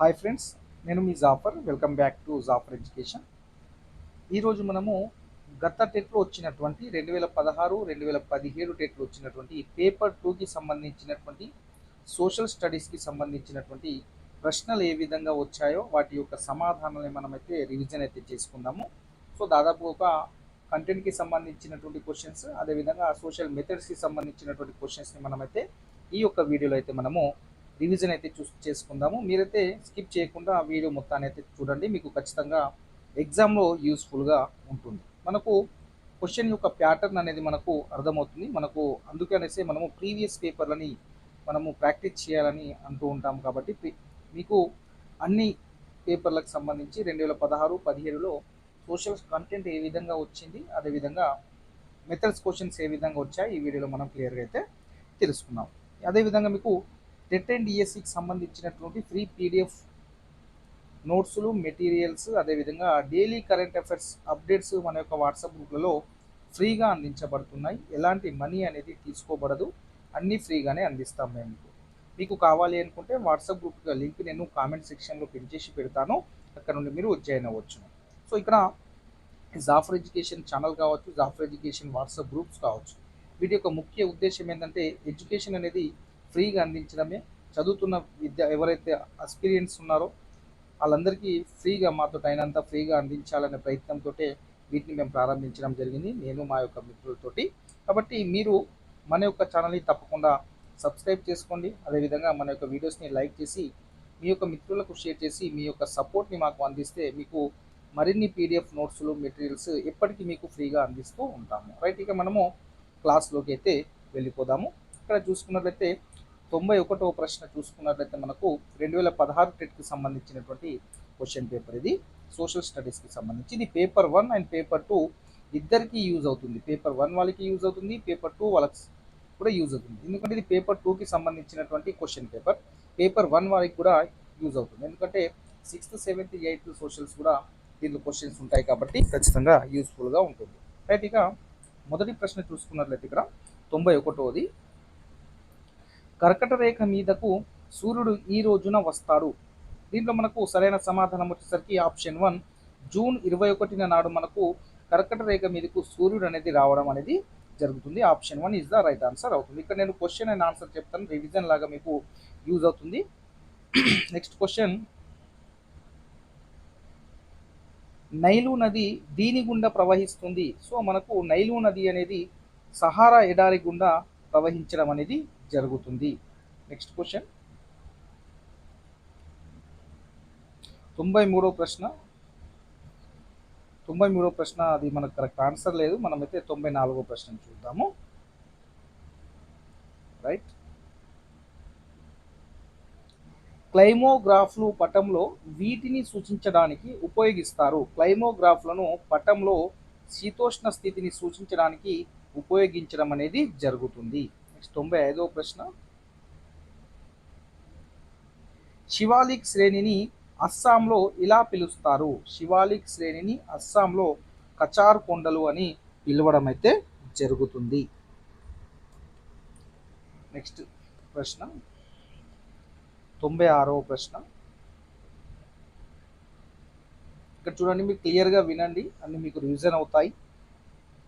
Hi friends, నేను మీ Jafar. Welcome back to Jafar education. ఈరోజు మనము గత టెట్లో వచ్చినటువంటి 2016, 2017 టెట్లో వచ్చినటువంటి పేపర్ 2కి సంబంధించినటువంటి సోషల్ స్టడీస్కి సంబంధించినటువంటి ప్రశ్నలు ఏ విధంగా వచ్చాయో వాటి యొక్క సమాధానాన్ని మనమైతే రివిజన్ అయితే చేసుకుందాము. సో దాదాపు ఒక కంటెంట్కి సంబంధించినటువంటి క్వశ్చన్స్, అదేవిధంగా సోషల్ మెథడ్స్కి సంబంధించినటువంటి క్వశ్చన్స్ని మనమైతే ఈ యొక్క వీడియోలో అయితే మనము రివిజన్ అయితే చేసుకుందాము. మీరైతే స్కిప్ చేయకుండా ఆ వీడియో మొత్తాన్ని అయితే చూడండి, మీకు ఖచ్చితంగా ఎగ్జామ్లో యూస్ఫుల్గా ఉంటుంది. మనకు క్వశ్చన్ యొక్క ప్యాటర్న్ అనేది మనకు అర్థమవుతుంది. మనకు అందుకే అనేసి మనము ప్రీవియస్ పేపర్లని మనము ప్రాక్టీస్ చేయాలని అంటూ ఉంటాం. కాబట్టి మీకు అన్ని పేపర్లకు సంబంధించి 2016, 17లో సోషల్ కంటెంట్ ఏ విధంగా వచ్చింది, అదేవిధంగా మెథడ్స్ క్వశ్చన్స్ ఏ విధంగా వచ్చాయి ఈ వీడియోలో మనం క్లియర్గా అయితే తెలుసుకున్నాం. అదేవిధంగా మీకు టెట్ అండ్ డిఎస్సికి సంబంధించినటువంటి ఫ్రీ పీడిఎఫ్ నోట్స్లు, మెటీరియల్స్, అదేవిధంగా డైలీ కరెంట్ అఫైర్స్ అప్డేట్స్ మన యొక్క వాట్సాప్ గ్రూప్లలో ఫ్రీగా అందించబడుతున్నాయి. ఎలాంటి మనీ అనేది తీసుకోబడదు, అన్నీ ఫ్రీగానే అందిస్తాం మేము. మీకు కావాలి అనుకుంటే వాట్సాప్ గ్రూప్ లింక్ నేను కామెంట్ సెక్షన్లో పిన్ చేసి పెడతాను, అక్కడ నుండి మీరు జాయిన్ అవ్వచ్చు. సో ఇక్కడ జాఫర్ ఎడ్యుకేషన్ ఛానల్ కావచ్చు, జాఫర్ ఎడ్యుకేషన్ వాట్సాప్ గ్రూప్స్ కావచ్చు, వీటి యొక్క ముఖ్య ఉద్దేశం ఏంటంటే ఎడ్యుకేషన్ అనేది ఫ్రీగా అందించడమే. చదువుతున్న ఎవరైతే ఎక్స్పీరియన్స్ ఉన్నారో వాళ్ళందరికీ ఫ్రీగా, మాతో అయినంత ఫ్రీగా అందించాలనే ప్రయత్నంతో వీటిని మేము ప్రారంభించడం జరిగింది, నేను మా యొక్క మిత్రులతోటి. కాబట్టి మీరు మన యొక్క ఛానల్ని తప్పకుండా సబ్స్క్రైబ్ చేసుకోండి. అదేవిధంగా మన యొక్క వీడియోస్ని లైక్ చేసి మీ యొక్క మిత్రులకు షేర్ చేసి మీ యొక్క సపోర్ట్ని మాకు అందిస్తే మీకు మరిన్ని పీడిఎఫ్ నోట్స్లు, మెటీరియల్స్ ఎప్పటికీ మీకు ఫ్రీగా అందిస్తూ ఉంటాము. రైట్, ఇక మనము క్లాస్లోకి అయితే వెళ్ళిపోదాము. ఇక్కడ చూసుకున్నట్లయితే 91వ ప్రశ్న చూసుకున్నట్లయితే మనకు 2016 టెట్కి సంబంధించినటువంటి క్వశ్చన్ పేపర్. ఇది సోషల్ స్టడీస్కి సంబంధించి. ఇది పేపర్ 1 అండ్ పేపర్ 2 ఇద్దరికి యూజ్ అవుతుంది. పేపర్ 1 వాళ్ళకి యూజ్ అవుతుంది, పేపర్ 2 వాళ్ళకి కూడా యూజ్ అవుతుంది. ఎందుకంటే ఇది పేపర్ 2కి సంబంధించినటువంటి క్వశ్చన్ పేపర్. పేపర్ 1 వారికి కూడా యూజ్ అవుతుంది, ఎందుకంటే 6th, 7th, 8th సోషల్స్ కూడా దీంట్లో క్వశ్చన్స్ ఉంటాయి కాబట్టి ఖచ్చితంగా యూస్ఫుల్గా ఉంటుంది. రైట్, ఇక మొదటి ప్రశ్న చూసుకున్నట్లయితే ఇక్కడ 91వది. కర్కట రేఖ మీదకు సూర్యుడు ఈ రోజున వస్తాడు. దీంట్లో మనకు సరైన సమాధానం వచ్చేసరికి ఆప్షన్ 1 జూన్ 21న నాడు మనకు కర్కట రేఖ మీదకు సూర్యుడు అనేది రావడం అనేది జరుగుతుంది. Option 1 is the right answer అవుతుంది. ఇక్కడ నేను క్వశ్చన్ అండ్ ఆన్సర్ చెప్తాను, రివిజన్ లాగా మీకు యూజ్ అవుతుంది. నెక్స్ట్ క్వశ్చన్, నైలు నది దీని గుండా ప్రవహిస్తుంది. సో మనకు నైలు నది అనేది సహారా ఎడారి గుండా ప్రవహించడం అనేది జరుగుతుంది. నెక్స్ట్ క్వశ్చన్, 93వ ప్రశ్న. 93వ ప్రశ్న అది మనకు కరెక్ట్ ఆన్సర్ లేదు, మనమైతే 94వ ప్రశ్న చూద్దాము. రైట్, క్లైమోగ్రాఫ్లు పటంలో వీటిని సూచించడానికి ఉపయోగిస్తారు. క్లైమోగ్రాఫ్లను పటంలో శీతోష్ణ స్థితిని సూచించడానికి ఉపయోగించడం అనేది జరుగుతుంది. నెక్స్ట్ 95వ ప్రశ్న, శివాలిక్ శ్రేణిని అస్సాంలో ఇలా పిలుస్తారు. శివాలిక్ శ్రేణిని అస్సాంలో కచార్ కొండలు అని పిలవడం అయితే జరుగుతుంది. నెక్స్ట్ ప్రశ్న 96వ ప్రశ్న. ఇక్కడ చూడండి, మీకు క్లియర్గా వినండి, అన్ని మీకు రివిజన్ అవుతాయి.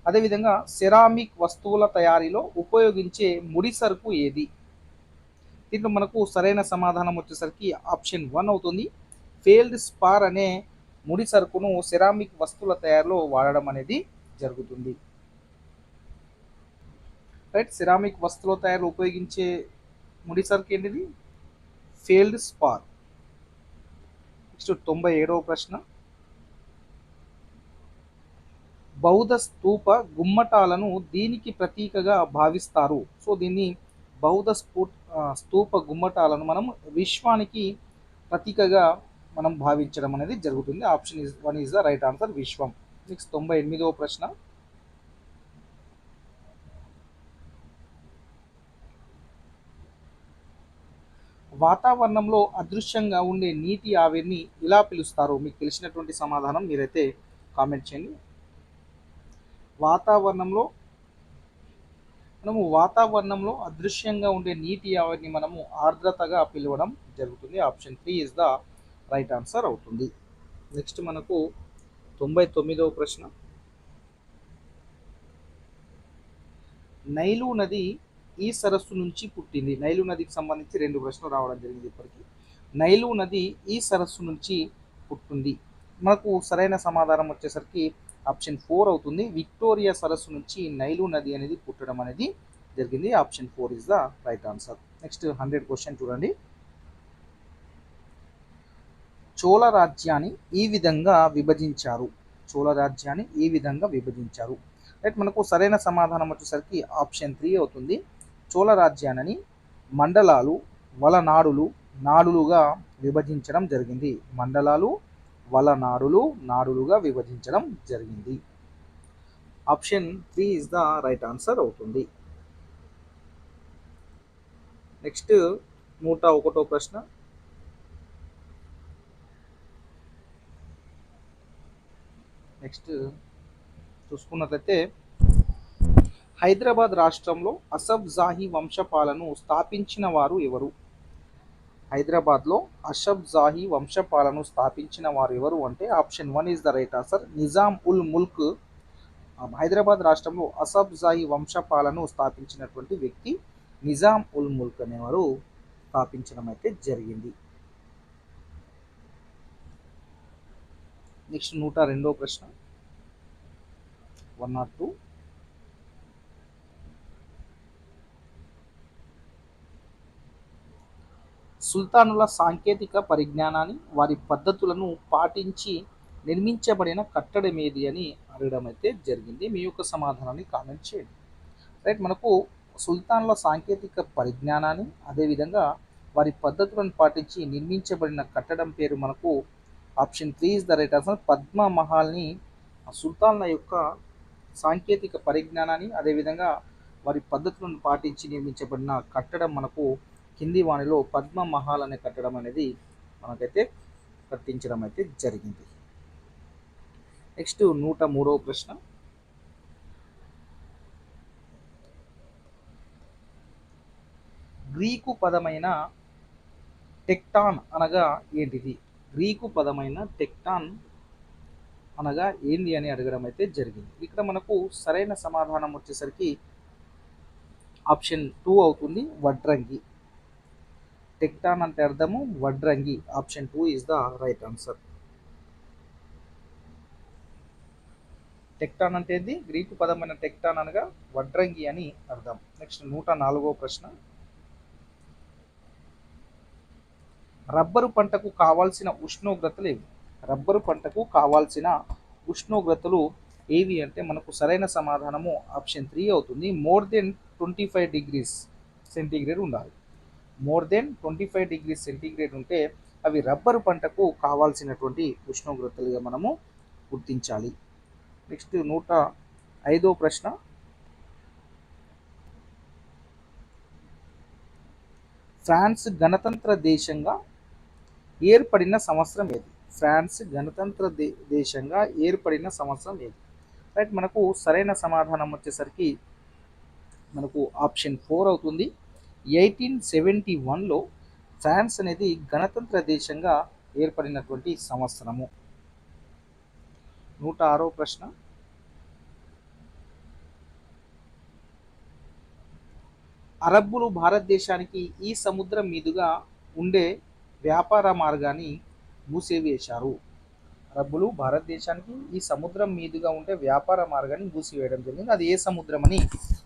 అదేవిధంగా సెరామిక్ వస్తువుల తయారీలో ఉపయోగించే ముడి సరుకు ఏది? దీంట్లో మనకు సరైన సమాధానం వచ్చేసరికి ఆప్షన్ 1 అవుతుంది. ఫెయిల్డ్ స్పార్ అనే ముడి సరుకును సెరామిక్ వస్తువుల తయారీలో వాడడం అనేది జరుగుతుంది. రైట్, సెరామిక్ వస్తువుల తయారీలో ఉపయోగించే ముడి సరుకు ఏంటిది? Failed spar. నెక్స్ట్ 97వ ప్రశ్న, బౌద్ధ స్తూప గుమ్మటాలను దీనికి ప్రతీకగా భావిస్తారు. సో దీన్ని బౌద్ధ స్తూప గుమ్మటాలను మనం విశ్వానికి ప్రతీకగా మనం భావించడం అనేది జరుగుతుంది. Option 1 is the right answer, Vishwam. Next 98వ ప్రశ్న, వాతావరణంలో అదృశ్యంగా ఉండే నీటి ఆవిరిని ఇలా పిలుస్తారు. మీకు తెలిసినటువంటి సమాధానం మీరైతే కామెంట్ చేయండి. వాతావరణంలో అదృశ్యంగా ఉండే నీటి ఆవిరిని మనము ఆర్ద్రతగా పిలవడం జరుగుతుంది. Option 3 is the right answer అవుతుంది. నెక్స్ట్ మనకు 99వ ప్రశ్న. నైలు నది ఈ సరస్సు నుంచి పుట్టింది. నైలు నదికి సంబంధించి 2 ప్రశ్నలు రావడం జరిగింది ఇప్పటికి. నైలు నది ఈ సరస్సు నుంచి పుట్టింది. మనకు సరైన సమాధానం వచ్చేసరికి ఆప్షన్ 4 అవుతుంది. విక్టోరియా సరస్సు నుంచి నైలు నది అనేది పుట్టడం అనేది జరిగింది. Option 4 is the right answer. Next 100 question చూడండి. చోళ రాజ్యాన్ని ఈ విధంగా విభజించారు. చోళ రాజ్యాన్ని ఈ విధంగా విభజించారు. రైట్, మనకు సరైన సమాధానం వచ్చేసరికి ఆప్షన్ 3 అవుతుంది. చోళ రాజ్యాన్ని మండలాలు, వలనాడులు, నాడులుగా విభజించడం జరిగింది. మండలాలు, వలనాడులు, నాడులుగా విభజించడం జరిగింది. Option 3 is the right answer అవుతుంది. నెక్స్ట్ 101వ ప్రశ్న. నెక్స్ట్ చూసుకున్నట్లయితే హైదరాబాద్ రాష్ట్రంలో అసఫ్ జాహీ వంశపాలను స్థాపించిన వారు ఎవరు? హైదరాబాద్లో అసఫ్ జాహీ వంశపాలను స్థాపించిన వారు ఎవరు అంటే option 1 is the right answer. Nizam ul Mulk. Hyderabad రాష్ట్రంలో అసఫ్ జాహీ వంశపాలను స్థాపించినటువంటి వ్యక్తి నిజాం ఉల్ ముల్క్ అనేవారు స్థాపించడం అయితే జరిగింది. నెక్స్ట్ 102వ ప్రశ్న. 102. సుల్తానుల సాంకేతిక పరిజ్ఞానాన్ని, వారి పద్ధతులను పాటించి నిర్మించబడిన కట్టడం ఏది అని అడగడం అయితే జరిగింది. మీ యొక్క సమాధానాన్ని కామెంట్ చేయండి. రైట్, మనకు సుల్తానుల సాంకేతిక పరిజ్ఞానాన్ని అదేవిధంగా వారి పద్ధతులను పాటించి నిర్మించబడిన కట్టడం పేరు మనకు option 3 is the right answer. Padma మహల్ని సుల్తాన్ల యొక్క సాంకేతిక పరిజ్ఞానాన్ని అదేవిధంగా వారి పద్ధతులను పాటించి నిర్మించబడిన కట్టడం మనకు కింది వాణిలో పద్మ మహల్ అనే కట్టడం అనేది మనకైతే కట్టించడం అయితే జరిగింది. నెక్స్ట్ 103వ ప్రశ్న. గ్రీకు పదమైన టెక్టాన్ అనగా ఏంటిది? గ్రీకు పదమైన టెక్టాన్ అనగా ఏంది అని అడగడం అయితే జరిగింది. ఇక్కడ మనకు సరైన సమాధానం వచ్చేసరికి ఆప్షన్ 2 అవుతుంది. వడ్రంగి. టెక్టాన్ అంటే అర్థము వడ్రంగి. Option 2 is the right answer. టెక్టాన్ అంటే ఏంది? గ్రీకు పదమైన టెక్టాన్ అనగా వడ్రంగి అని అర్థం. నెక్స్ట్ 104వ ప్రశ్న. రబ్బరు పంటకు కావాల్సిన ఉష్ణోగ్రతలు ఏవి? రబ్బరు పంటకు కావాల్సిన ఉష్ణోగ్రతలు ఏవి అంటే మనకు సరైన సమాధానము ఆప్షన్ 3 అవుతుంది. మోర్ దెన్ 25 డిగ్రీస్ సెంటీగ్రేడ్ ఉండాలి. మోర్ దెన్ 25 డిగ్రీస్ సెంటీగ్రేడ్ ఉంటే అవి రబ్బరు పంటకు కావాల్సినటువంటి ఉష్ణోగ్రతలుగా మనము గుర్తించాలి. నెక్స్ట్ 105వ ప్రశ్న. ఫ్రాన్స్ గణతంత్ర దేశంగా ఏర్పడిన సంవత్సరం ఏది? ఫ్రాన్స్ గణతంత్ర దేశంగా ఏర్పడిన సంవత్సరం ఏది? రైట్, మనకు సరైన సమాధానం వచ్చేసరికి మనకు ఆప్షన్ 4 అవుతుంది. 1871లో ఫ్రాన్స్ అనేది గణతంత్ర దేశంగా ఏర్పడినటువంటి సంవత్సరము. 106వ ప్రశ్న. అరబ్బులు భారతదేశానికి ఈ సముద్రం మీదుగా ఉండే వ్యాపార మార్గాన్ని మూసివేశారు. అరబ్బులు భారతదేశానికి ఈ సముద్రం మీదుగా ఉండే వ్యాపార మార్గాన్ని మూసివేయడం జరిగింది. అది ఏ సముద్రం అని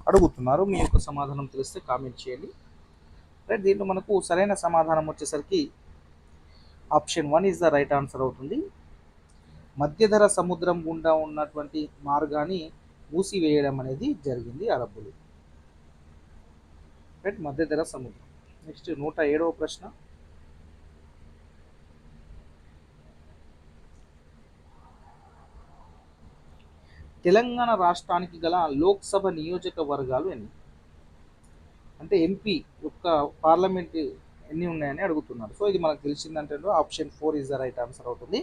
అడుగుతున్నారు. మీ యొక్క సమాధానం తెలిస్తే కామెంట్ చేయండి. రైట్, దీంట్లో మనకు సరైన సమాధానం వచ్చేసరికి option 1 is the right answer అవుతుంది. మధ్యధర సముద్రం గుండా ఉన్నటువంటి మార్గాన్ని మూసివేయడం అనేది జరిగింది అరబ్బులు. రైట్, మధ్యధర సముద్రం. నెక్స్ట్ 107వ ప్రశ్న. తెలంగాణ రాష్ట్రానికి గల లోక్సభ నియోజకవర్గాలు ఎన్ని? అంటే ఎంపీ యొక్క పార్లమెంట్ ఎన్ని ఉన్నాయని అడుగుతున్నారు. సో ఇది మనకు తెలిసిందంటే option 4 is the right answer అవుతుంది.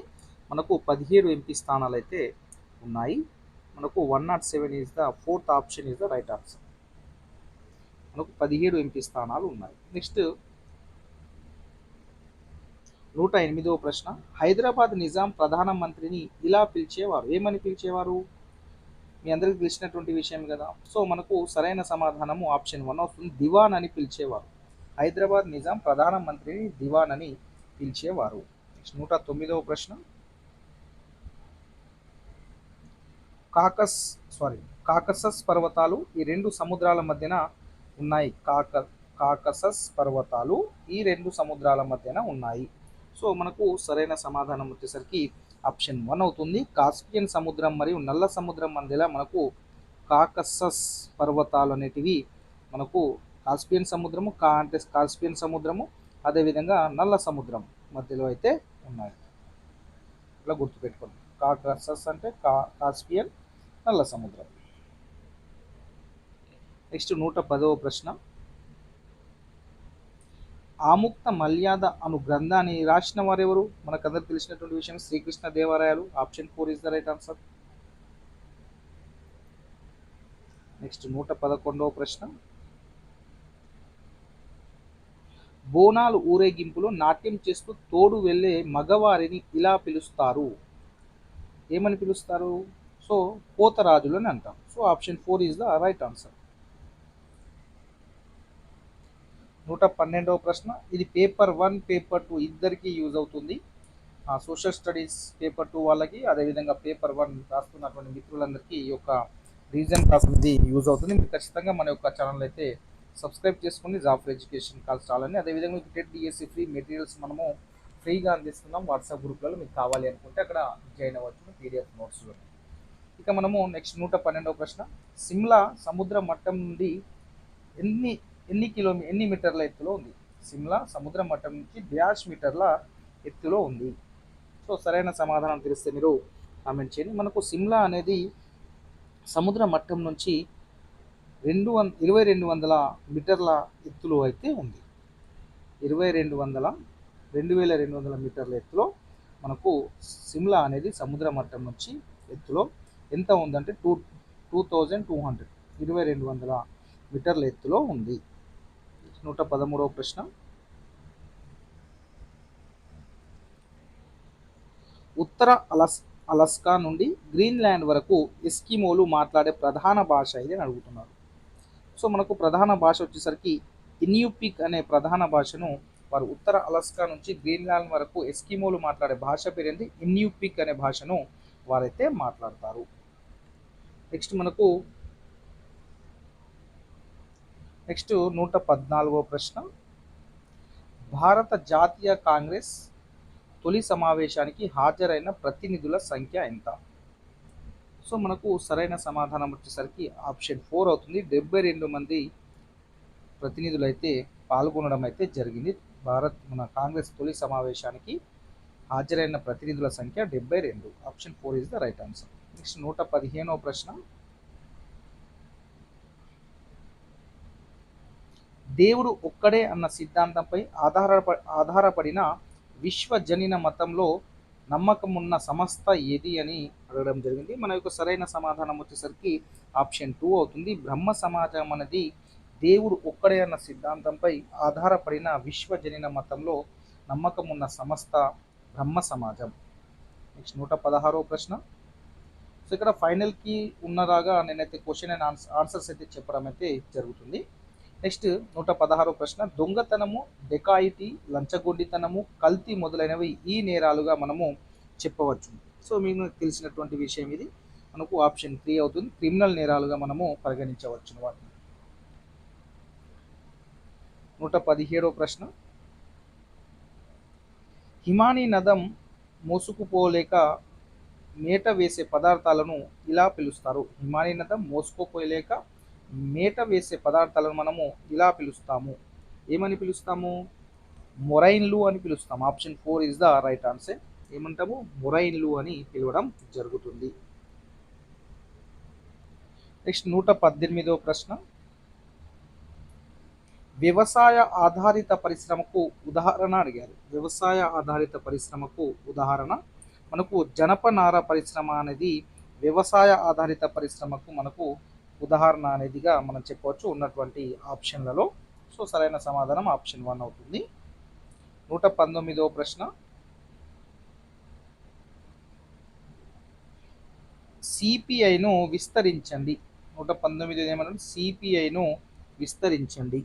మనకు 17 ఎంపీ స్థానాలు అయితే ఉన్నాయి. మనకు 107 is the 4th option is the right answer. మనకు 17 ఎంపీ స్థానాలు ఉన్నాయి. నెక్స్ట్ 108వ ప్రశ్న, హైదరాబాద్ నిజాం ప్రధానమంత్రిని ఇలా పిలిచేవారు, ఏమని పిలిచేవారు? మీ అందరికి తెలిసినటువంటి విషయం కదా. సో మనకు సరైన సమాధానము ఆప్షన్ 1 అవుతుంది, దివాన్ అని పిలిచేవారు. హైదరాబాద్ నిజాం ప్రధానమంత్రిని దివాన్ అని పిలిచేవారు. నెక్స్ట్ 109వ ప్రశ్న, కాకసస్ పర్వతాలు ఈ రెండు సముద్రాల మధ్యన ఉన్నాయి. కాకసస్ పర్వతాలు ఈ రెండు సముద్రాల మధ్యన ఉన్నాయి. సో మనకు సరైన సమాధానం వచ్చేసరికి ఆప్షన్ 1 అవుతుంది. కాస్పియన్ సముద్రం మరియు నల్ల సముద్రం మధ్యలో మనకు కాకసస్ పర్వతాలు అనేటివి మనకు కాస్పియన్ సముద్రము అంటే కాస్పియన్ సముద్రము, అదేవిధంగా నల్ల సముద్రం మధ్యలో అయితే ఉన్నాయి. ఇట్లా గుర్తుపెట్టుకోండి, కాకసస్ అంటే కాస్పియన్, నల్ల సముద్రం. నెక్స్ట్ 110వ ప్రశ్న, ఆముక్త మల్యాద అను గ్రంథాన్ని రాసిన వారెవరు? మనకందరికి తెలిసినటువంటి విషయం Srikrishna Devarayalu. Option 4 is the right answer. Next 111వ ప్రశ్న, బోనాలు ఊరేగింపులో నాట్యం చేస్తూ తోడు వెళ్ళే మగవారిని ఇలా పిలుస్తారు, ఏమని పిలుస్తారు? సో పోతరాజులు అని అంటాం. So option 4 is the right answer. 112వ ప్రశ్న, ఇది పేపర్ 1 పేపర్ 2 ఇద్దరికి యూజ్ అవుతుంది. సోషల్ స్టడీస్ పేపర్ 2 వాళ్ళకి, అదేవిధంగా పేపర్ 1 రాస్తున్నటువంటి మిత్రులందరికీ ఈ యొక్క రీజన్ క్లాస్ అనేది యూజ్ అవుతుంది. మీరు ఖచ్చితంగా మన యొక్క ఛానల్ అయితే సబ్స్క్రైబ్ చేసుకోండి, జాఫర్ ఎడ్యుకేషన్ కాల్స్ చాలని. అదేవిధంగా మీకు టెట్ డిఎస్సి ఫ్రీ మెటీరియల్స్ మనము ఫ్రీగా అందిస్తున్నాం. వాట్సాప్ గ్రూప్లలో మీకు కావాలి అనుకుంటే అక్కడ జాయిన్ అవ్వచ్చు పీడిఎఫ్ నోట్స్లో. ఇక మనము నెక్స్ట్ 112వ ప్రశ్న, సిమ్లా సముద్ర మట్టం నుండి ఎన్ని మీటర్ల ఎత్తులో ఉంది? సిమ్లా సముద్ర మట్టం నుంచి డ్యాష్ మీటర్ల ఎత్తులో ఉంది. సో సరైన సమాధానం తెలిస్తే మీరు కామెంట్ చేయండి. మనకు సిమ్లా అనేది సముద్ర మట్టం నుంచి 2200 మీటర్ల ఎత్తులో అయితే ఉంది. 2200 మీటర్ల ఎత్తులో మనకు సిమ్లా అనేది సముద్ర మట్టం నుంచి ఎత్తులో ఎంత ఉందంటే 2200 2200 మీటర్ల ఎత్తులో ఉంది. 113వ ప్రశ్న, ఉత్తర అలస్కా నుండి గ్రీన్లాండ్ వరకు ఎస్కిమోలు మాట్లాడే ప్రధాన భాష ఇది అని అడుగుతున్నారు. సో మనకు ప్రధాన భాష వచ్చేసరికి ఇన్యూపిక్ అనే ప్రధాన భాషను వారు ఉత్తర అలస్కా నుంచి గ్రీన్లాండ్ వరకు ఎస్కిమోలు మాట్లాడే భాష పేరేంటి? ఇన్యూపిక్ అనే భాషను వారైతే మాట్లాడతారు. నెక్స్ట్ 114వ ప్రశ్న, భారత జాతీయ కాంగ్రెస్ తొలి సమావేశానికి హాజరైన ప్రతినిధుల సంఖ్య ఎంత? సో మనకు సరైన సమాధానం వచ్చేసరికి ఆప్షన్ 4 అవుతుంది. 72 మంది ప్రతినిధులు అయితే పాల్గొనడం అయితే జరిగింది. మన కాంగ్రెస్ తొలి సమావేశానికి హాజరైన ప్రతినిధుల సంఖ్య 72. Option 4 is the right answer. Next 115వ ప్రశ్న, దేవుడు ఒక్కడే అన్న సిద్ధాంతంపై ఆధారపడిన విశ్వజనీన మతంలో నమ్మకం ఉన్న సంస్థ ఏది అని అడగడం జరిగింది. మన యొక్క సరైన సమాధానం వచ్చేసరికి ఆప్షన్ 2 అవుతుంది. బ్రహ్మ సమాజం అనేది దేవుడు ఒక్కడే అన్న సిద్ధాంతంపై ఆధారపడిన విశ్వజనీన మతంలో నమ్మకం ఉన్న సంస్థ బ్రహ్మ సమాజం. నెక్స్ట్ 116వ ప్రశ్న, సో ఇక్కడ ఫైనల్కి ఉన్నలాగా నేనైతే క్వశ్చన్ అండ్ ఆన్సర్స్ అయితే చెప్పడం అయితే జరుగుతుంది. నెక్స్ట్ 116వ ప్రశ్న, దొంగతనము, డెకాయిటీ, లంచగొండితనము, కల్తీ మొదలైనవి ఈ నేరాలుగా మనము చెప్పవచ్చు. సో మీకు తెలిసినటువంటి విషయం ఇది. మనకు ఆప్షన్ 3 అవుతుంది. క్రిమినల్ నేరాలుగా మనము పరిగణించవచ్చు వాటిని. 117వ ప్రశ్న, హిమానీ నదం మోసుకుపోలేక మేట వేసే పదార్థాలను ఇలా పిలుస్తారు. హిమానీ నదం మోసుకుపోలేక మేట వేసే పదార్థాలను మనము ఇలా పిలుస్తాము, ఏమని పిలుస్తాము? మొరైన్లు అని పిలుస్తాం. Option 4 is the right answer. ఏమంటాము? మొరైన్లు అని పిలవడం జరుగుతుంది. నెక్స్ట్ 118వ ప్రశ్న, వ్యవసాయ ఆధారిత పరిశ్రమకు ఉదాహరణ అడిగారు. వ్యవసాయ ఆధారిత పరిశ్రమకు ఉదాహరణ మనకు జనపనార పరిశ్రమ అనేది వ్యవసాయ ఆధారిత పరిశ్రమకు మనకు ఉదాహరణ అనేదిగా మనం చెప్పవచ్చు ఉన్నటువంటి ఆప్షన్లలో. సో సరైన సమాధానం ఆప్షన్ 1 అవుతుంది. 119వ ప్రశ్న, సిపిఐను విస్తరించండి. 119 ఏమన్నాడు? సిపిఐను విస్తరించండి.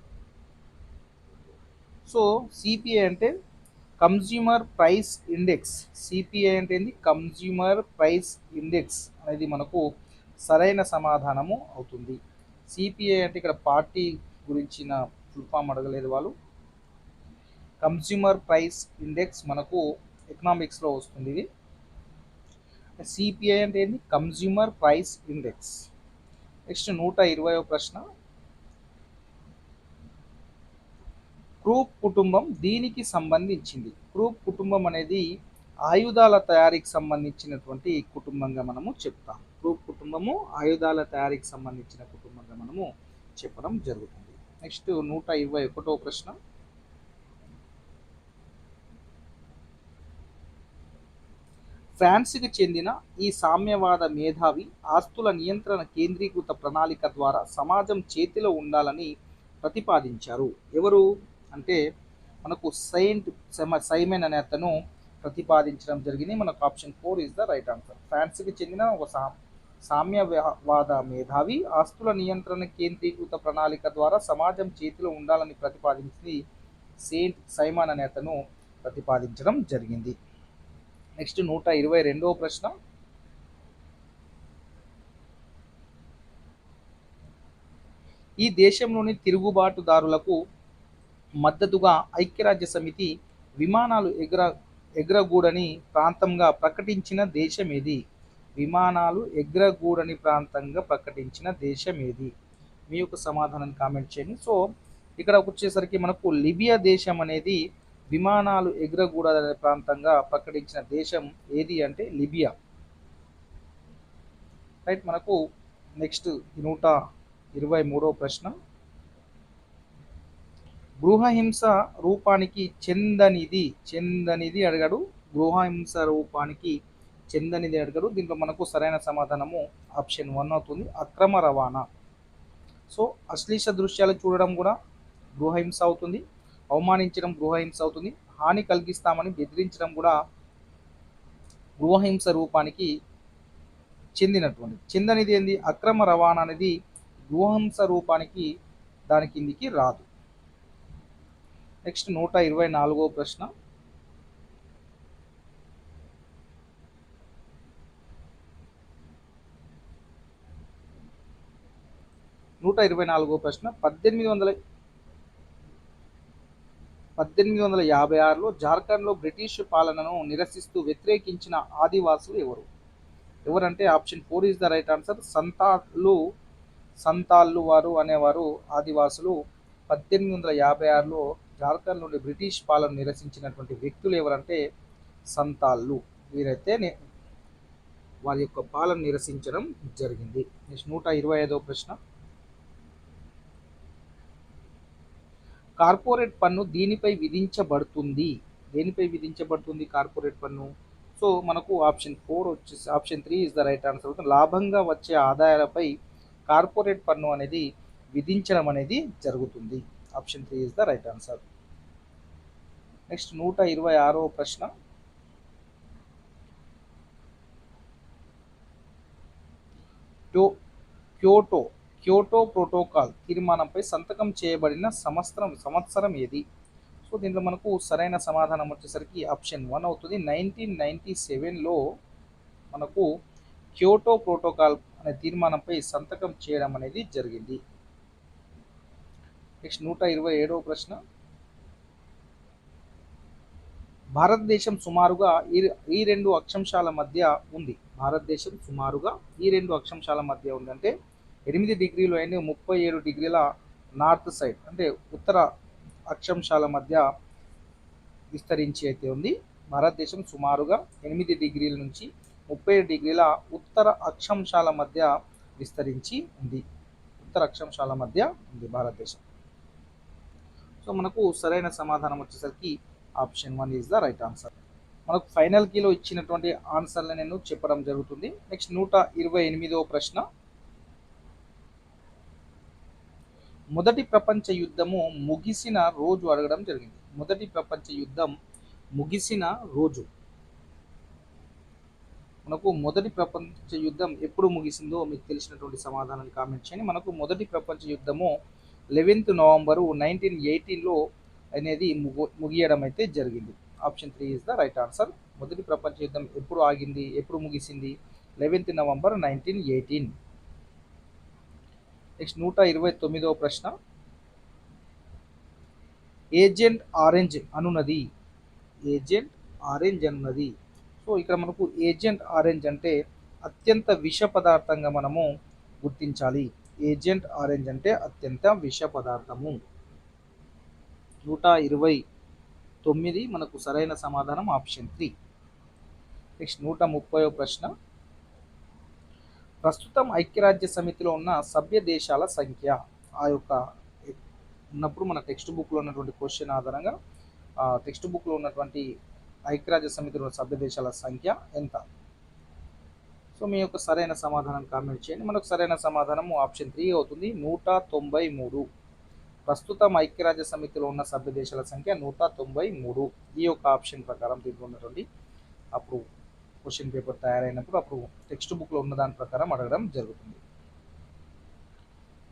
సో సిపిఐ అంటే కన్జ్యూమర్ ప్రైస్ ఇండెక్స్. సిపిఐ అంటే ఏంది? కన్జ్యూమర్ ప్రైస్ ఇండెక్స్ అనేది మనకు సరైన సమాధానము అవుతుంది. సిపిఐ అంటే ఇక్కడ పార్టీ గురించిన ఫుల్ ఫామ్ అడగలేదు వాళ్ళు. కన్జ్యూమర్ ప్రైస్ ఇండెక్స్ మనకు ఎకనామిక్స్లో వస్తుంది. ఇది సిపిఐ అంటే ఏంది? Consumer price index. నెక్స్ట్ 120వ ప్రశ్న, క్రూప్ కుటుంబం దీనికి సంబంధించింది. క్రూప్ కుటుంబం అనేది ఆయుధాల తయారీకి సంబంధించినటువంటి కుటుంబంగా మనము చెప్తాం. క్రూప్ కుటుంబము ఆయుధాల తయారీకి సంబంధించిన కుటుంబంగా మనము చెప్పడం జరుగుతుంది. నెక్స్ట్ 121వ ప్రశ్న, ఫ్రాన్స్కి చెందిన ఈ సామ్యవాద మేధావి ఆస్తుల నియంత్రణ కేంద్రీకృత ప్రణాళిక ద్వారా సమాజం చేతిలో ఉండాలని ప్రతిపాదించారు. ఎవరు అంటే మనకు సైమన్ అనే అతను ప్రతిపాదించడం జరిగింది. మనకు option 4 is the right answer. ఫ్రాన్స్కి చెందిన ఒక సామ్యవాద మేధావి ఆస్తుల నియంత్రణ కేంద్రీకృత ప్రణాళిక ద్వారా సమాజం చేతిలో ఉండాలని ప్రతిపాదించింది సెయింట్ సైమన్ అనే అతను ప్రతిపాదించడం జరిగింది. నెక్స్ట్ 122వ ప్రశ్న, ఈ దేశంలోని తిరుగుబాటుదారులకు మద్దతుగా ఐక్యరాజ్య సమితి విమానాలు ఎగరగూడని ప్రాంతంగా ప్రకటించిన దేశం ఏది? విమానాలు ఎగరగూడని ప్రాంతంగా ప్రకటించిన దేశం ఏది? మీ యొక్క సమాధానం కామెంట్ చేయండి. సో ఇక్కడ వచ్చేసరికి మనకు లిబియా దేశం అనేది విమానాలు ఎగరగూడదనే ప్రాంతంగా ప్రకటించిన దేశం ఏది అంటే లిబియా. రైట్. మనకు నెక్స్ట్ 123వ ప్రశ్న, గృహహింస రూపానికి చెందనిది అడిగాడు. గృహహింస రూపానికి చెందనిది అడిగాడు. దీంట్లో మనకు సరైన సమాధానము ఆప్షన్ 1 అవుతుంది, అక్రమ రవాణా. సో అశ్లీష దృశ్యాలు చూడడం కూడా గృహహింస అవుతుంది, అవమానించడం గృహహింస అవుతుంది, హాని కలిగిస్తామని బెదిరించడం కూడా గృహహింస రూపానికి చెందనిది ఏంది? అక్రమ రవాణా అనేది గృహహింస రూపానికి దాని కిందికి రాదు. నెక్స్ట్ 124వ ప్రశ్న, 124వ ప్రశ్న, 1856లో జార్ఖండ్లో బ్రిటిష్ పాలనను నిరసిస్తూ వ్యతిరేకించిన ఆదివాసులు ఎవరంటే option 4 is the right answer. సంతాళ్ళు వారు అనేవారు ఆదివాసులు. 1856లో జార్ఖండ్ నుండి బ్రిటిష్ పాలన నిరసించినటువంటి వ్యక్తులు ఎవరంటే సంతాళ్ళు. వీరైతే వారి యొక్క పాలన నిరసించడం జరిగింది. నెక్స్ట్ 125వ ప్రశ్న, కార్పొరేట్ పన్ను దేనిపై విధించబడుతుంది? కార్పొరేట్ పన్ను? సో మనకు ఆప్షన్ 4 వచ్చేసి option 3 is the right answer. లాభంగా వచ్చే ఆదాయాలపై కార్పొరేట్ పన్ను అనేది విధించడం అనేది జరుగుతుంది. Option 3 is the right answer. Next 126వ ప్రశ్న, క్యోటో ప్రోటోకాల్ తీర్మానంపై సంతకం చేయబడిన సంవత్సరం ఏది? సో దీంట్లో మనకు సరైన సమాధానం వచ్చేసరికి ఆప్షన్ 1 అవుతుంది. 1997లో మనకు క్యోటో ప్రోటోకాల్ అనే తీర్మానంపై సంతకం చేయడం అనేది జరిగింది. నెక్స్ట్ 127వ ప్రశ్న, భారతదేశం సుమారుగా ఈ రెండు అక్షాంశాల మధ్య ఉంది. అంటే 8 డిగ్రీలు అండ్ 37 డిగ్రీల నార్త్ సైడ్ అంటే ఉత్తర అక్షాంశాల మధ్య విస్తరించి అయితే ఉంది. భారతదేశం సుమారుగా 8 డిగ్రీల నుంచి 37 డిగ్రీల ఉత్తర అక్షాంశాల మధ్య విస్తరించి ఉంది. భారతదేశం. సో మనకు సరైన సమాధానం వచ్చేసరికి option 1 is the right answer. మనకు ఫైనల్ కీలో ఇచ్చినటువంటి ఆన్సర్ని నేను చెప్పడం జరుగుతుంది. నెక్స్ట్ 128వ ప్రశ్న, మొదటి ప్రపంచ యుద్ధము ముగిసిన రోజు అడగడం జరిగింది. మొదటి ప్రపంచ యుద్ధం ముగిసిన రోజు మనకు మొదటి ప్రపంచ యుద్ధం ఎప్పుడు ముగిసిందో మీకు తెలిసినటువంటి సమాధానాన్ని కామెంట్ చేయండి. మనకు మొదటి ప్రపంచ యుద్ధము 11th నవంబరు 1918లో అనేది ముగియడం అయితే జరిగింది. Option 3 is the right answer. మొదటి ప్రపంచ యుద్ధం ఎప్పుడు ఆగింది, ఎప్పుడు ముగిసింది? 11th November 1918. నెక్స్ట్ 129వ ప్రశ్న. ఏజెంట్ ఆరెంజ్ అనున్నది. ఏజెంట్ ఆరెంజ్ అనున్నది. సో ఇక్కడ మనకు ఏజెంట్ ఆరెంజ్ అంటే అత్యంత విష పదార్థంగా మనము గుర్తించాలి. ఏజెంట్ ఆరెంజ్ అంటే అత్యంత విష పదార్థము. 129 మనకు సరైన సమాధానం ఆప్షన్ 3. నెక్స్ట్ 130వ ప్రశ్న. ప్రస్తుతం ఐక్యరాజ్య సమితిలో ఉన్న సభ్య దేశాల సంఖ్య. ఆ యొక్క ఉన్నప్పుడు మన టెక్స్ట్ బుక్లో ఉన్నటువంటి క్వశ్చన్ ఆధారంగా టెక్స్ట్ బుక్లో ఉన్నటువంటి ఐక్యరాజ్య సమితిలో సభ్య దేశాల సంఖ్య ఎంత? సో మీ యొక్క సరైన సమాధానం కామెంట్ చేయండి. మనకు సరైన సమాధానం ఆప్షన్ 3 అవుతుంది, 193. ప్రస్తుతం ఐక్యరాజ్య సమితిలో ఉన్న సభ్య దేశాల సంఖ్య 193. ఈ యొక్క ఆప్షన్ ప్రకారం దీంట్లో ఉన్నటువంటి అప్పుడు క్వశ్చన్ పేపర్ తయారైనప్పుడు అప్పుడు టెక్స్ట్ బుక్లో ఉన్న దాని ప్రకారం అడగడం జరుగుతుంది.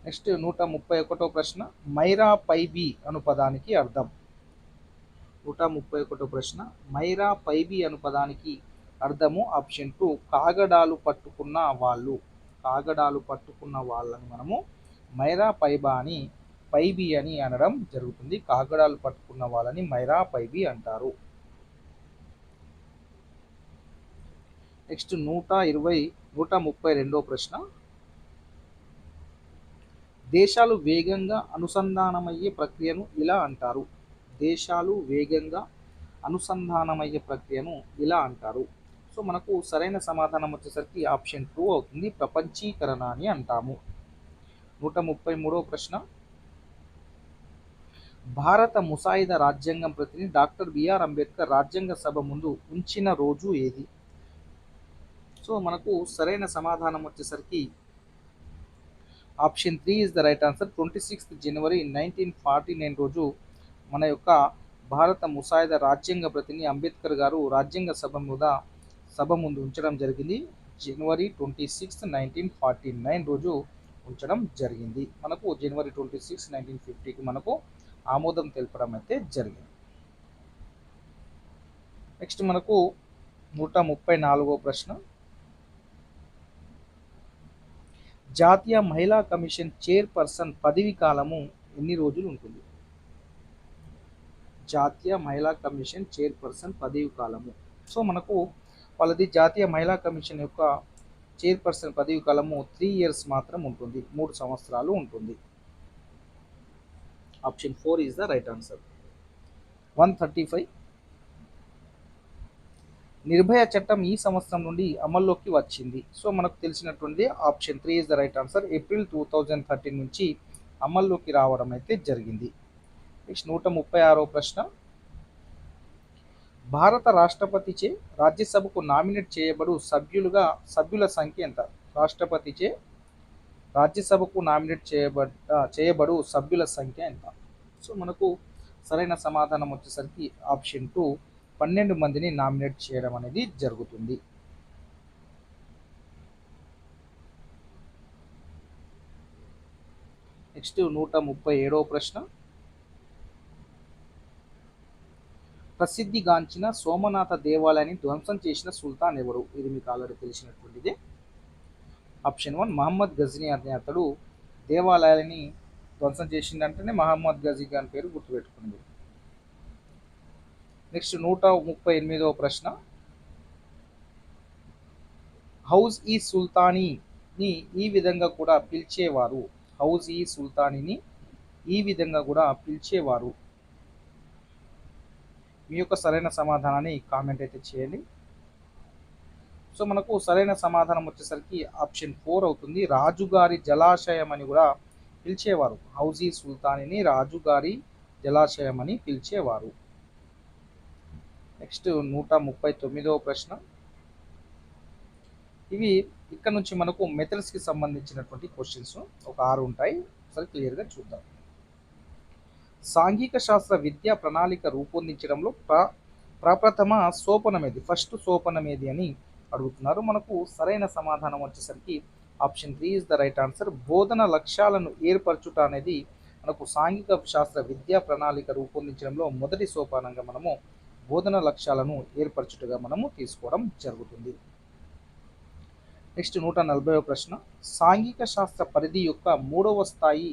నెక్స్ట్ 131వ ప్రశ్న. మైరా పైబి అను పదానికి అర్థం. 131వ ప్రశ్న. మైరా పైబి అను పదానికి అర్థము ఆప్షన్ 2 కాగడాలు పట్టుకున్న వాళ్ళు. కాగడాలు పట్టుకున్న వాళ్ళని మనము మైరా పైబి అని అనడం జరుగుతుంది. కాగడాలు పట్టుకున్న వాళ్ళని మైరా పైబి అంటారు. నెక్స్ట్ 132వ ప్రశ్న. దేశాలు వేగంగా అనుసంధానమయ్యే ప్రక్రియను ఇలా అంటారు. దేశాలు వేగంగా అనుసంధానమయ్యే ప్రక్రియను ఇలా అంటారు. సో మనకు సరైన సమాధానం వచ్చేసరికి ఆప్షన్ 2 అవుతుంది, ప్రపంచీకరణ అని అంటాము. 133వ ప్రశ్న. భారత ముసాయిదా రాజ్యాంగం ప్రతిని డాక్టర్ బిఆర్ అంబేద్కర్ రాజ్యాంగ సభ ముందు ఉంచిన రోజు ఏది? సో మనకు సరైన సమాధానం వచ్చేసరికి option 3 is the right answer. 26th జనవరి 1949 రోజు మన యొక్క భారత ముసాయిదా రాజ్యాంగ ప్రతిని అంబేద్కర్ గారు రాజ్యాంగ సభ ముందు ఉంచడం జరిగింది. జనవరి 26, 1949 రోజు ఉంచడం జరిగింది. మనకు జనవరి 26, 1950కి మనకు ఆమోదం తెలపడం అయితే జరిగింది. నెక్స్ట్ మనకు 134వ ప్రశ్న. జాతీయ మహిళా కమిషన్ చైర్పర్సన్ పదవి కాలము ఎన్ని రోజులు ఉంటుంది? జాతీయ మహిళా కమిషన్ చైర్పర్సన్ పదవి కాలము. సో మనకు వాళ్ళది జాతీయ మహిళా కమిషన్ యొక్క చైర్పర్సన్ పదవి కాలము 3 years మాత్రం ఉంటుంది, 3 సంవత్సరాలు ఉంటుంది. Option 4 is the right answer. 135. Nirbhaya చట్టం ఈ సంవత్సరం నుండి అమల్లోకి వచ్చింది. సో మనకు తెలిసినటువంటి option 3 is the right answer. April 2013 నుంచి అమల్లోకి రావడం అయితే జరిగింది. నెక్స్ట్ 136వ ప్రశ్న. భారత రాష్ట్రపతిచే రాజ్యసభకు నామినేట్ చేయబడు సభ్యుల సంఖ్య ఎంత? రాష్ట్రపతిచే రాజ్యసభకు నామినేట్ చేయబడు సభ్యుల సంఖ్య ఎంత? సో మనకు సరైన సమాధానం వచ్చేసరికి ఆప్షన్ 2 12 మందిని నామినేట్ చేయడం అనేది జరుగుతుంది. నెక్స్ట్ 137వ ప్రశ్న. ప్రసిద్ధిగాంచిన సోమనాథ దేవాలయాన్ని ధ్వంసం చేసిన సుల్తాన్ ఎవరు? ఇది మీకు ఆల్రెడీ తెలిసినటువంటిదే. ఆప్షన్ 1 మహమ్మద్ గజనీ అనే అతడు దేవాలయాన్ని ధ్వంసం చేసిందంటేనే మహమ్మద్ గజనీ గారి పేరు గుర్తుపెట్టుకుంది. నెక్స్ట్ 138వ ప్రశ్న. హౌజ్ ఈ సుల్తానీని ఈ విధంగా కూడా పిలిచేవారు. హౌజ్ ఈ సుల్తానీని ఈ విధంగా కూడా పిలిచేవారు. మీ యొక్క సరైన సమాధానాన్ని కామెంట్ అయితే చేయండి. సో మనకు సరైన సమాధానం వచ్చేసరికి ఆప్షన్ 4 అవుతుంది, రాజుగారి జలాశయం అని కూడా పిలిచేవారు. హౌజీ సుల్తానీని రాజుగారి జలాశయం అని పిలిచేవారు. నెక్స్ట్ 139వ ప్రశ్న. ఇవి ఇక్కడ నుంచి మనకు మెథడ్స్కి సంబంధించినటువంటి క్వశ్చన్స్ ఒక 6 ఉంటాయి. ఒకసారి క్లియర్గా చూద్దాం. సాంఘిక శాస్త్ర విద్యా ప్రణాళిక రూపొందించడంలో ప్రప్రథమ సోపనం ఏది? ఫస్ట్ సోపనం ఏది అని అడుగుతున్నారు. మనకు సరైన సమాధానం వచ్చేసరికి option 3 is the right answer. బోధన లక్ష్యాలను ఏర్పరచుట అనేది మనకు సాంఘిక శాస్త్ర విద్యా ప్రణాళిక రూపొందించడంలో మొదటి సోపానంగా మనము బోధన లక్ష్యాలను ఏర్పరచుటగా మనము తీసుకోవడం జరుగుతుంది. నెక్స్ట్ 140వ ప్రశ్న. సాంఘిక శాస్త్ర పరిధి యొక్క మూడవ స్థాయి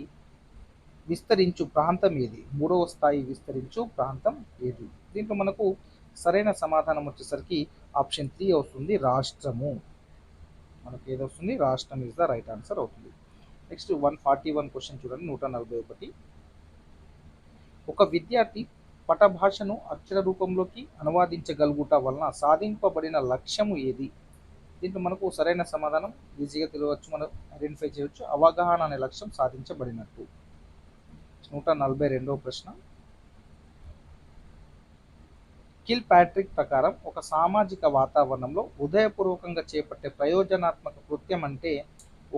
విస్తరించు ప్రాంతం ఏది? మూడవ స్థాయి విస్తరించు ప్రాంతం ఏది? దీంట్లో మనకు సరైన సమాధానం వచ్చేసరికి ఆప్షన్ 3 అవుతుంది, రాష్ట్రము. మనకు ఏది వస్తుంది? రాష్ట్రం ఇస్ ద రైట్ ఆన్సర్ అవుతుంది. నెక్స్ట్ 141 క్వశ్చన్ చూడండి, 141. ఒక విద్యార్థి పటభాషను అక్షర రూపంలోకి అనువాదించగలుగుట వలన సాధింపబడిన లక్ష్యము ఏది? దీంట్లో మనకు సరైన సమాధానం ఈజీగా తెలియవచ్చు, మనం ఐడెంటిఫై చేయవచ్చు. అవగాహన అనే లక్ష్యం సాధించబడినట్టు. 142వ ప్రశ్న. కిల్ ప్యాట్రిక్ ప్రకారం ఒక సామాజిక వాతావరణంలో ఉదయపూర్వకంగా చేపట్టే ప్రయోజనాత్మక కృత్యం అంటే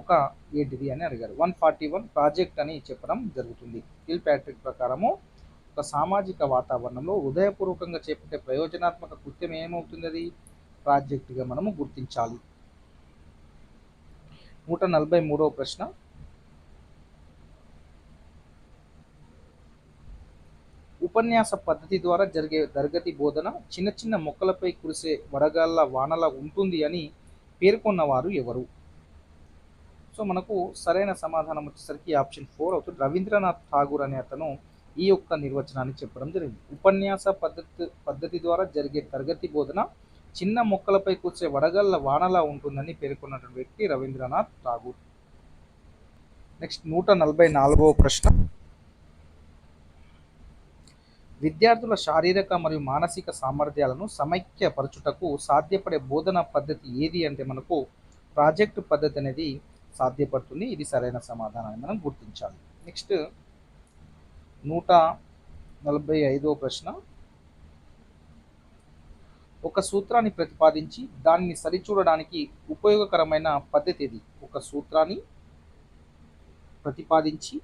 ఒక ఏంటిది అని అడిగారు. 141 ప్రాజెక్ట్ అని చెప్పడం జరుగుతుంది. కిల్ ప్యాట్రిక్ ప్రకారము ఒక సామాజిక వాతావరణంలో ఉదయపూర్వకంగా చేపట్టే ప్రయోజనాత్మక కృత్యం ఏమవుతుంది? అది ప్రాజెక్టుగా మనము గుర్తించాలి. 143వ ప్రశ్న. ఉపన్యాస పద్ధతి ద్వారా జరిగే తరగతి బోధన చిన్న చిన్న మొక్కలపై కురిసే వడగాళ్ళ వానలా ఉంటుంది అని పేర్కొన్నవారు ఎవరు? సో మనకు సరైన సమాధానం వచ్చేసరికి ఆప్షన్ 4 అవుతుంది. రవీంద్రనాథ్ ఠాగూర్ అనే అతను ఈ యొక్క నిర్వచనాన్ని చెప్పడం జరిగింది. ఉపన్యాస పద్ధతి ద్వారా జరిగే తరగతి బోధన చిన్న మొక్కలపై కూర్చే వడగళ్ళ వానలా ఉంటుందని పేర్కొన్నటువంటి వ్యక్తి రవీంద్రనాథ్ ఠాగూర్. నెక్స్ట్ 144వ ప్రశ్న. విద్యార్థుల శారీరక మరియు మానసిక సామర్థ్యాలను సమైక్యపరచుటకు సాధ్యపడే బోధనా పద్ధతి ఏది అంటే మనకు ప్రాజెక్టు పద్ధతి అనేది సాధ్యపడుతుంది. ఇది సరైన సమాధానాన్ని మనం గుర్తించాలి. నెక్స్ట్ 145వ ప్రశ్న. ఒక సూత్రాన్ని ప్రతిపాదించి దానిని సరిచూడడానికి ఉపయోగకరమైన పద్ధతి ఏది? ఒక సూత్రాన్ని ప్రతిపాదించి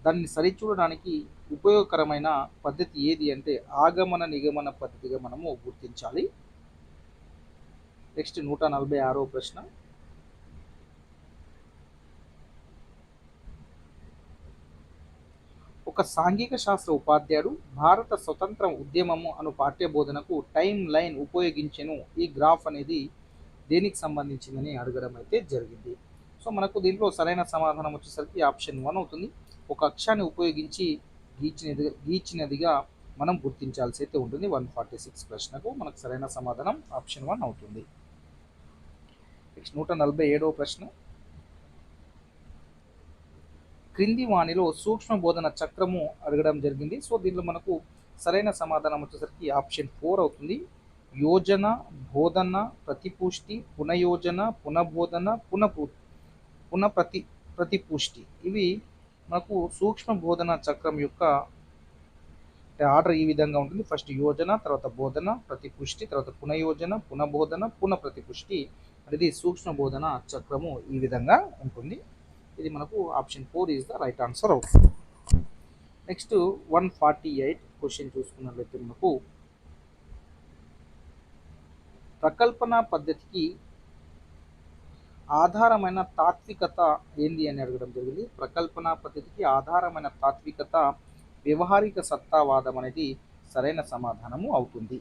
దాన్ని సరిచూడడానికి ఉపయోగకరమైన పద్ధతి ఏది అంటే ఆగమన నిగమన పద్ధతిగా మనము గుర్తించాలి. నెక్స్ట్ 146వ ప్రశ్న. ఒక సాంఘిక శాస్త్ర ఉపాధ్యాయుడు భారత స్వతంత్ర ఉద్యమము అను పాఠ్య బోధనకు టైం లైన్ ఉపయోగించెను. ఈ గ్రాఫ్ అనేది దేనికి సంబంధించిందని అడగడం అయితే జరిగింది. సో మనకు దీంట్లో సరైన సమాధానం వచ్చేసరికి ఆప్షన్ 1 అవుతుంది. ఒక అక్షాన్ని ఉపయోగించి గీచినదిగా మనం గుర్తించాల్సి అయితే ఉంటుంది. 146 ప్రశ్నకు మనకు సరైన సమాధానం ఆప్షన్ 1 అవుతుంది. నెక్స్ట్ 147వ ప్రశ్న. క్రింది వాణిలో సూక్ష్మ బోధన చక్రము అడగడం జరిగింది. సో దీనిలో మనకు సరైన సమాధానం వచ్చేసరికి ఆప్షన్ 4 అవుతుంది. యోజన, బోధన, ప్రతిపుష్టి, పునయోజన, పునబోధన, ప్రతిపుష్టి. ఇవి మనకు సూక్ష్మ బోధన చక్రం యొక్క ఆర్డర్ ఈ విధంగా ఉంటుంది. ఫస్ట్ యోజన, తర్వాత బోధన, ప్రతిపుష్టి, తర్వాత పునయోజన, పునబోధన, ప్రతిపుష్టి అనేది సూక్ష్మ బోధన చక్రము ఈ విధంగా ఉంటుంది. ఇది మనకు option 4 is the right answer అవుతుంది. నెక్స్ట్ 148 క్వశ్చన్ చూసుకున్నట్లయితే మనకు ప్రకల్పన పద్ధతికి ఆధారమైన తాత్వికత ఏంది అని అడగడం జరిగింది. ప్రకల్పన పద్ధతికి ఆధారమైన తాత్వికత వ్యవహారిక సత్తావాదం అనేది సరైన సమాధానము అవుతుంది.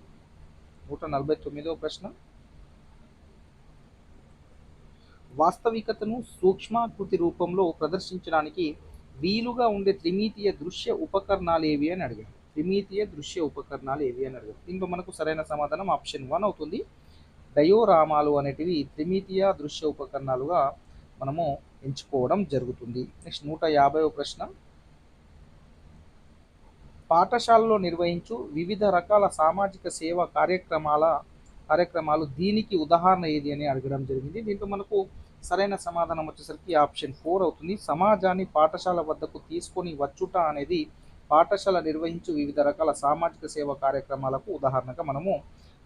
149వ ప్రశ్న. వాస్తవికతను సూక్ష్మాకృతి రూపంలో ప్రదర్శించడానికి వీలుగా ఉండే త్రిమితీయ దృశ్య ఉపకరణాలు ఏవి అని అడిగారు. త్రిమితీయ దృశ్య ఉపకరణాలు ఏవి అని అడిగారు. దీంట్లో మనకు సరైన సమాధానం ఆప్షన్ 1 అవుతుంది. డయోరామాలు అనేటివి త్రిమితీయ దృశ్య ఉపకరణాలుగా మనము ఎంచుకోవడం జరుగుతుంది. నెక్స్ట్ 150వ ప్రశ్న. పాఠశాలలో నిర్వహించు వివిధ రకాల సామాజిక సేవా కార్యక్రమాలు దీనికి ఉదాహరణ ఏది అని అడగడం జరిగింది. దీంట్లో మనకు సరైన సమాధానం వచ్చేసరికి ఆప్షన్ 4 అవుతుంది. సమాజాన్ని పాఠశాల వద్దకు తీసుకొని వచ్చుట అనేది పాఠశాల నిర్వహించు వివిధ రకాల సామాజిక సేవా కార్యక్రమాలకు ఉదాహరణగా మనము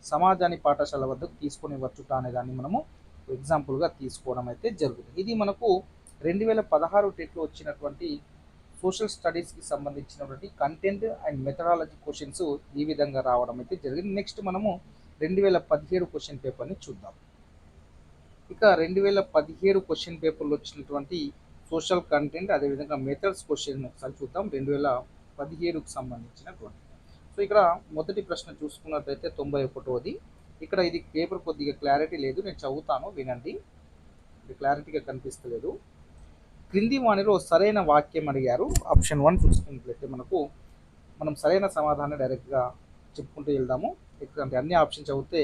సమాజాన్ని పాఠశాల వద్దకు తీసుకొని వచ్చుట అనే దాన్ని మనము ఎగ్జాంపుల్గా తీసుకోవడం అయితే జరుగుతుంది. ఇది మనకు 2016 టెట్లో వచ్చినటువంటి సోషల్ స్టడీస్కి సంబంధించినటువంటి కంటెంట్ అండ్ మెథడాలజీ క్వశ్చన్స్ ఈ విధంగా రావడం అయితే జరిగింది. నెక్స్ట్ మనము 2017 క్వశ్చన్ పేపర్ని చూద్దాం. ఇక 2017 క్వశ్చన్ పేపర్లో వచ్చినటువంటి సోషల్ కంటెంట్ అదేవిధంగా మెథడ్స్ క్వశ్చన్ ఒకసారి చూద్దాం 2017కు సంబంధించినటువంటి. సో ఇక్కడ మొదటి ప్రశ్న చూసుకున్నట్లయితే 91ది. ఇక్కడ ఇది పేపర్ కొద్దిగా క్లారిటీ లేదు, నేను చదువుతాను వినండి, ఇది క్లారిటీగా కనిపిస్తలేదు. క్రింది వాణిలో సరైన వాక్యం అడిగారు. ఆప్షన్ 1 చూసుకున్నట్లయితే మనం సరైన సమాధానం డైరెక్ట్గా చెప్పుకుంటూ వెళ్దాము. ఎందుకంటే అన్ని ఆప్షన్ చదివితే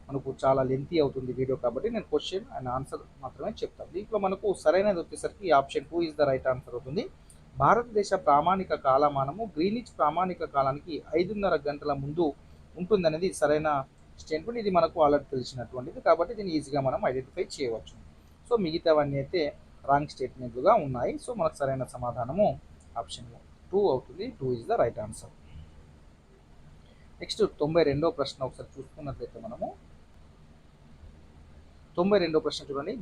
మనకు చాలా లెంతీ అవుతుంది వీడియో, కాబట్టి నేను క్వశ్చన్ అండ్ ఆన్సర్ మాత్రమే చెప్తాను. దీంట్లో మనకు సరైనది వచ్చేసరికి option 2 is the right answer అవుతుంది. భారతదేశ ప్రామాణిక కాలమానము గ్రీనిచ్ ప్రామాణిక కాలానికి 5:30 గంటల ముందు ఉంటుందనేది సరైన స్టేట్మెంట్. ఇది మనకు ఆల్రెడీ తెలిసినటువంటిది కాబట్టి దీన్ని ఈజీగా మనం ఐడెంటిఫై చేయవచ్చు. సో మిగతావన్నీ అయితే రాంగ్ స్టేట్మెంట్లుగా ఉన్నాయి. సో మనకు సరైన సమాధానము ఆప్షన్ 2 అవుతుంది. 2 is the right answer. Next 92వ ప్రశ్న ఒకసారి చూసుకున్నట్లయితే 92వ ప్రశ్న చూడండి.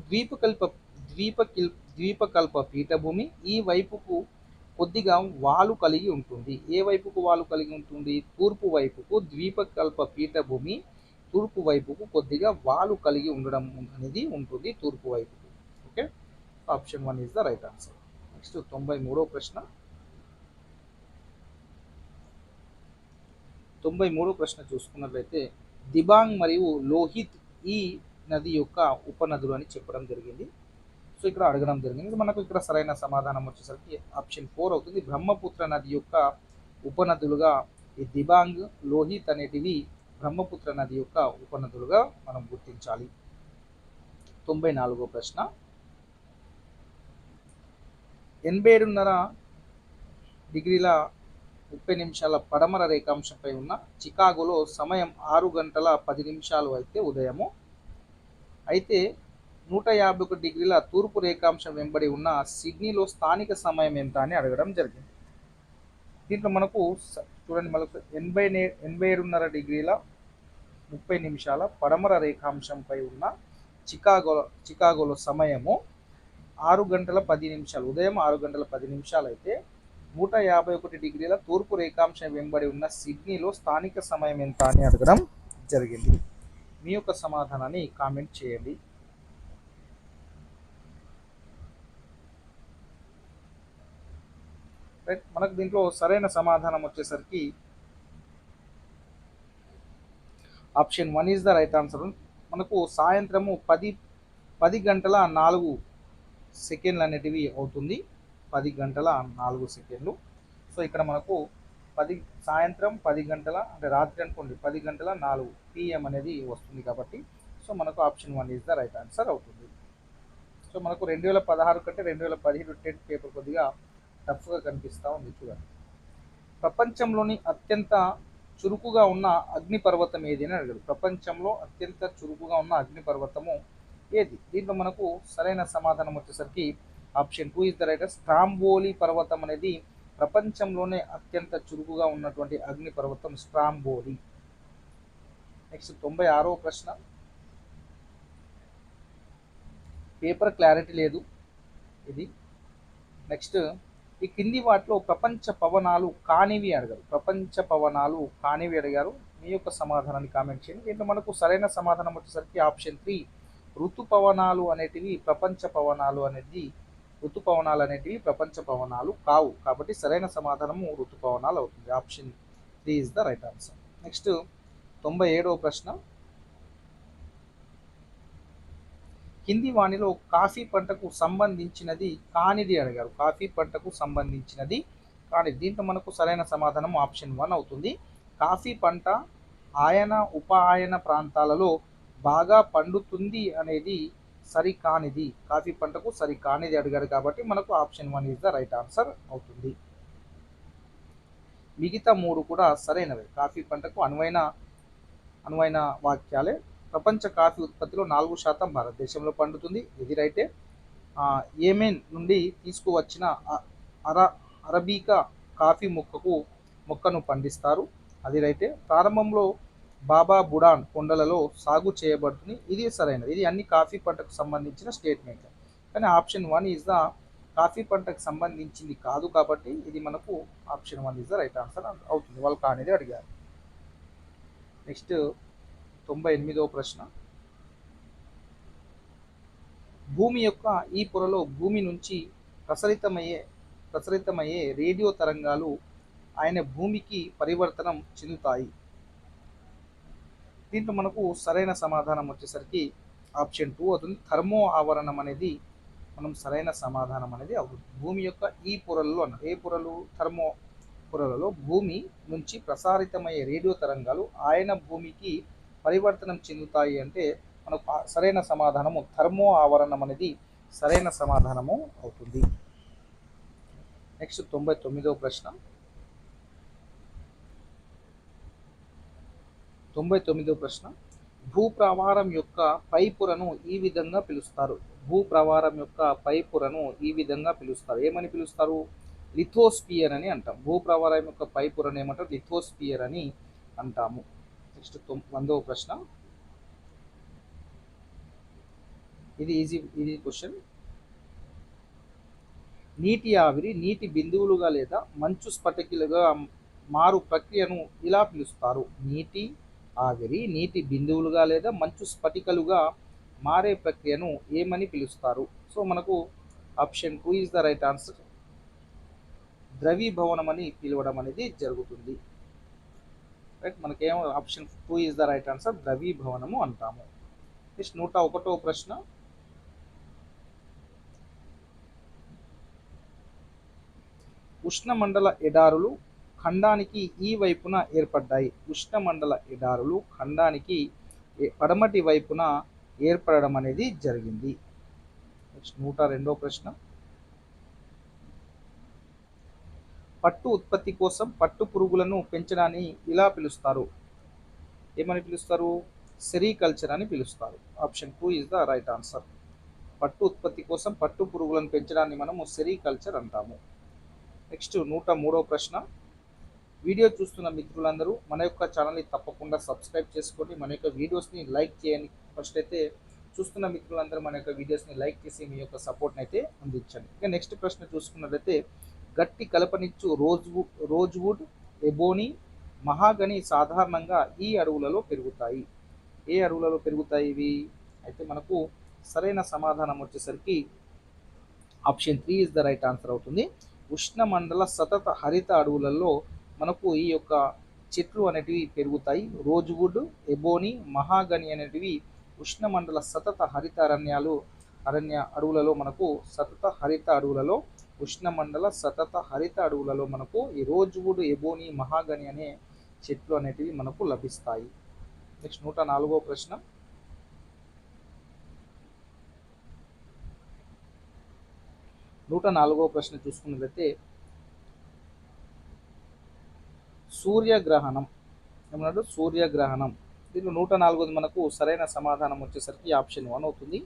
ద్వీపకల్ప పీఠభూమి ఈ వైపుకు కొద్దిగా వాలు కలిగి ఉంటుంది. ఏ వైపుకు వాలు కలిగి ఉంటుంది? తూర్పు వైపుకు. ద్వీపకల్ప పీఠభూమి తూర్పు వైపుకు కొద్దిగా వాలు కలిగి ఉండడం అనేది ఉంటుంది తూర్పు వైపుకు. Okay, option 1 is the right answer. Next 93వ ప్రశ్న. 93వ ప్రశ్న చూసుకున్నట్లయితే దిబాంగ్ మరియు లోహిత్ ఈ నది యొక్క ఉపనదులు అని చెప్పడం జరిగింది. సో ఇక్కడ అడగడం జరిగింది. మనకు ఇక్కడ సరైన సమాధానం వచ్చేసరికి ఆప్షన్ 4 అవుతుంది. బ్రహ్మపుత్ర నది యొక్క ఉపనదులుగా ఈ దిబాంగ్, లోహిత్ అనేటివి బ్రహ్మపుత్ర నది యొక్క ఉపనదులుగా మనం గుర్తించాలి. 94వ ప్రశ్న. 87:30 డిగ్రీల 30 నిమిషాల పడమర రేఖాంశంపై ఉన్న చికాగోలో సమయం 6:10 అయితే ఉదయము. అయితే 151 డిగ్రీల తూర్పు రేఖాంశం వెంబడి ఉన్న సిడ్నీలో స్థానిక సమయం ఎంత అని అడగడం జరిగింది. దీంట్లో మనకు చూడండి, మనకు 87:30 డిగ్రీల 30 నిమిషాల పడమర రేఖాంశంపై ఉన్న చికాగోలో సమయము 6:10 ఉదయం 6:10 అయితే 151 డిగ్రీల తూర్పు రేఖాంశం వెంబడి ఉన్న సిడ్నీలో స్థానిక సమయం ఎంత అని అడగడం జరిగింది. మీ యొక్క సమాధానాన్ని కామెంట్ చేయండి. రైట్, మనకు దీంట్లో సరైన సమాధానం వచ్చేసరికి option 1 is the right answer. మనకు సాయంత్రము 10:04 అనేటివి అవుతుంది. 10:04. సో ఇక్కడ మనకు సాయంత్రం 10 గంటల అంటే రాత్రి అనుకోండి 10:04 PM అనేది వస్తుంది కాబట్టి సో మనకు option 1 is the right answer అవుతుంది. సో మనకు 2016 కంటే 2017 టెట్ పేపర్ కొద్దిగా టఫ్గా కనిపిస్తూ ఉంది. చూడండి, ప్రపంచంలోని అత్యంత చురుకుగా ఉన్న అగ్నిపర్వతం ఏది అని అడిగారు. ప్రపంచంలో అత్యంత చురుకుగా ఉన్న అగ్నిపర్వతము ఏది? దీంట్లో మనకు సరైన సమాధానం వచ్చేసరికి option 2 is the right. Stromboli పర్వతం అనేది ప్రపంచంలోనే అత్యంత చురుకుగా ఉన్నటువంటి అగ్నిపర్వతం స్ట్రాంబోలి. నెక్స్ట్ 96వ ప్రశ్న. పేపర్ క్లారిటీ లేదు ఇది. నెక్స్ట్, ఈ కింది వాటిలో ప్రపంచ పవనాలు కానివి అడిగారు. ప్రపంచ పవనాలు కానివి అడిగారు. మీ యొక్క సమాధానాన్ని కామెంట్ చేయండి. దీంట్లో మనకు సరైన సమాధానం వచ్చేసరికి ఆప్షన్ 3 ఋతుపవనాలు అనేటివి ప్రపంచ పవనాలు అనేటివి ప్రపంచ పవనాలు కావు. కాబట్టి సరైన సమాధానము ఋతుపవనాలు అవుతుంది. Option 3 is the right answer. Next 97వ ప్రశ్న. కింది వాణిలో కాఫీ పంటకు సంబంధించినది కానిది అడిగారు. కాఫీ పంటకు సంబంధించినది కానిది. దీంట్లో మనకు సరైన సమాధానం ఆప్షన్ 1 అవుతుంది. కాఫీ పంట ఆయన ఉప ఆయన ప్రాంతాలలో బాగా పండుతుంది అనేది సరికానిది. కాఫీ పంటకు సరికానిది అడిగారు కాబట్టి మనకు option 1 is the right answer అవుతుంది. మిగతా 3 కూడా సరైనవే. కాఫీ పంటకు అనువైన వాక్యాలే. ప్రపంచ కాఫీ ఉత్పత్తిలో 4% భారతదేశంలో పండుతుంది, ఇది రైటే. యెమెన్ నుండి తీసుకువచ్చిన అరబికా కాఫీ మొక్కను పండిస్తారు, అది రైటే. ప్రారంభంలో బాబా బుడాన్ కొండలలో సాగు చేయబడుతుంది, ఇది సరైనది. ఇది అన్ని కాఫీ పంటకు సంబంధించిన స్టేట్మెంట్. కానీ ఆప్షన్ 1 ఈజ్ ద కాఫీ పంటకు సంబంధించింది కాదు కాబట్టి ఇది మనకు option 1 is the right answer అవుతుంది. వాళ్ళు కానిది అడిగారు. నెక్స్ట్ 98వ ప్రశ్న. భూమి యొక్క ఈ పొరలో భూమి నుంచి ప్రసరితమయ్యే ప్రసరితమయ్యే రేడియో తరంగాలు ఆయన భూమికి పరివర్తనం చెందుతాయి. దీంట్లో మనకు సరైన సమాధానం వచ్చేసరికి ఆప్షన్ 2 అవుతుంది. థర్మో ఆవరణం అనేది మనం సరైన సమాధానం అనేది అవుతుంది. భూమి యొక్క ఈ పొరలలో అన్నారు. ఏ పొరలు? థర్మో పొరలలో భూమి నుంచి ప్రసారితమయ్యే రేడియో తరంగాలు ఆయన భూమికి పరివర్తనం చెందుతాయి అంటే మనకు సరైన సమాధానము థర్మో ఆవరణం అనేది సరైన సమాధానము అవుతుంది. నెక్స్ట్ 99వ ప్రశ్న. 99వ ప్రశ్న. భూప్రవాహం యొక్క పై పొరను ఈ విధంగా పిలుస్తారు. భూప్రవాహం యొక్క పై పొరను ఈ విధంగా పిలుస్తారు. ఏమని పిలుస్తారు? లిథోస్పియర్ అని అంటాం. భూప్రవాహం యొక్క పై పొరను ఏమంటారు? లిథోస్పియర్ అని అంటాము. నెక్స్ట్ 100వ ప్రశ్న. ఇది ఈజీ క్వశ్చన్. నీటి ఆవిరి నీటి బిందువులుగా లేదా మంచు స్ఫటికలుగా మారు ప్రక్రియను ఇలా పిలుస్తారు. నీటి ఆవిరి నీటి బిందువులుగా లేదా మంచు స్ఫటికలుగా మారే ప్రక్రియను ఏమని పిలుస్తారు? సో మనకు option 2 is the right answer. ద్రవీభవనం అని పిలవడం అనేది జరుగుతుంది. రైట్, మనకేమో option 2 is the right answer. ద్రవీభవనము అంటాము. నెక్స్ట్ 101వ ప్రశ్న. ఉష్ణమండల ఎడారులు ఖండానికి ఈ వైపున ఏర్పడ్డాయి. ఉష్ణమండల ఎడారులు ఖండానికి పడమటి వైపున ఏర్పడడం అనేది జరిగింది. నెక్స్ట్ 102వ ప్రశ్న. పట్టు ఉత్పత్తి కోసం పట్టు పురుగులను పెంచడాన్ని ఇలా పిలుస్తారు. ఏమని పిలుస్తారు? సెరికల్చర్ అని పిలుస్తారు. Option 2 is the right answer. పట్టు ఉత్పత్తి కోసం పట్టు పురుగులను పెంచడాన్ని మనము సెరికల్చర్ అంటాము. నెక్స్ట్ 103వ ప్రశ్న. వీడియో చూస్తున్న మిత్రులందరూ మన యొక్క ఛానల్ని తప్పకుండా సబ్స్క్రైబ్ చేసుకోండి. మన యొక్క వీడియోస్ని లైక్ చేయండి. ఫస్ట్ అయితే చూస్తున్న మిత్రులందరూ మన యొక్క వీడియోస్ని లైక్ చేసి మీ యొక్క సపోర్ట్ని అయితే అందించండి. ఇక నెక్స్ట్ ప్రశ్న చూసుకున్నట్లయితే గట్టి కలపనిచ్చు రోజ్వుడ్, ఎబోనీ, మహాగని సాధారణంగా ఈ అడవులలో పెరుగుతాయి. ఏ అడవులలో పెరుగుతాయి ఇవి? అయితే మనకు సరైన సమాధానం వచ్చేసరికి option 3 is the right answer అవుతుంది. ఉష్ణమండల సతత హరిత అడవులలో మనకు ఈ యొక్క చెట్లు అనేటివి పెరుగుతాయి. రోజ్వుడ్, ఎబోనీ, మహాగని అనేటివి ఉష్ణమండల సతత హరిత అరణ్య అడవులలో మనకు ఉష్ణమండల సతత హరిత అడవులలో మనకు ఈ రోజ్వుడ్, ఎబోనీ, మహాగని అనే చెట్లు అనేటివి మనకు లభిస్తాయి. నెక్స్ట్ 104వ ప్రశ్న. చూసుకున్నట్లయితే సూర్యగ్రహణం ఏమన్నాడు? సూర్యగ్రహణం. దీంట్లో 104ది మనకు సరైన సమాధానం వచ్చేసరికి ఆప్షన్ 1 అవుతుంది.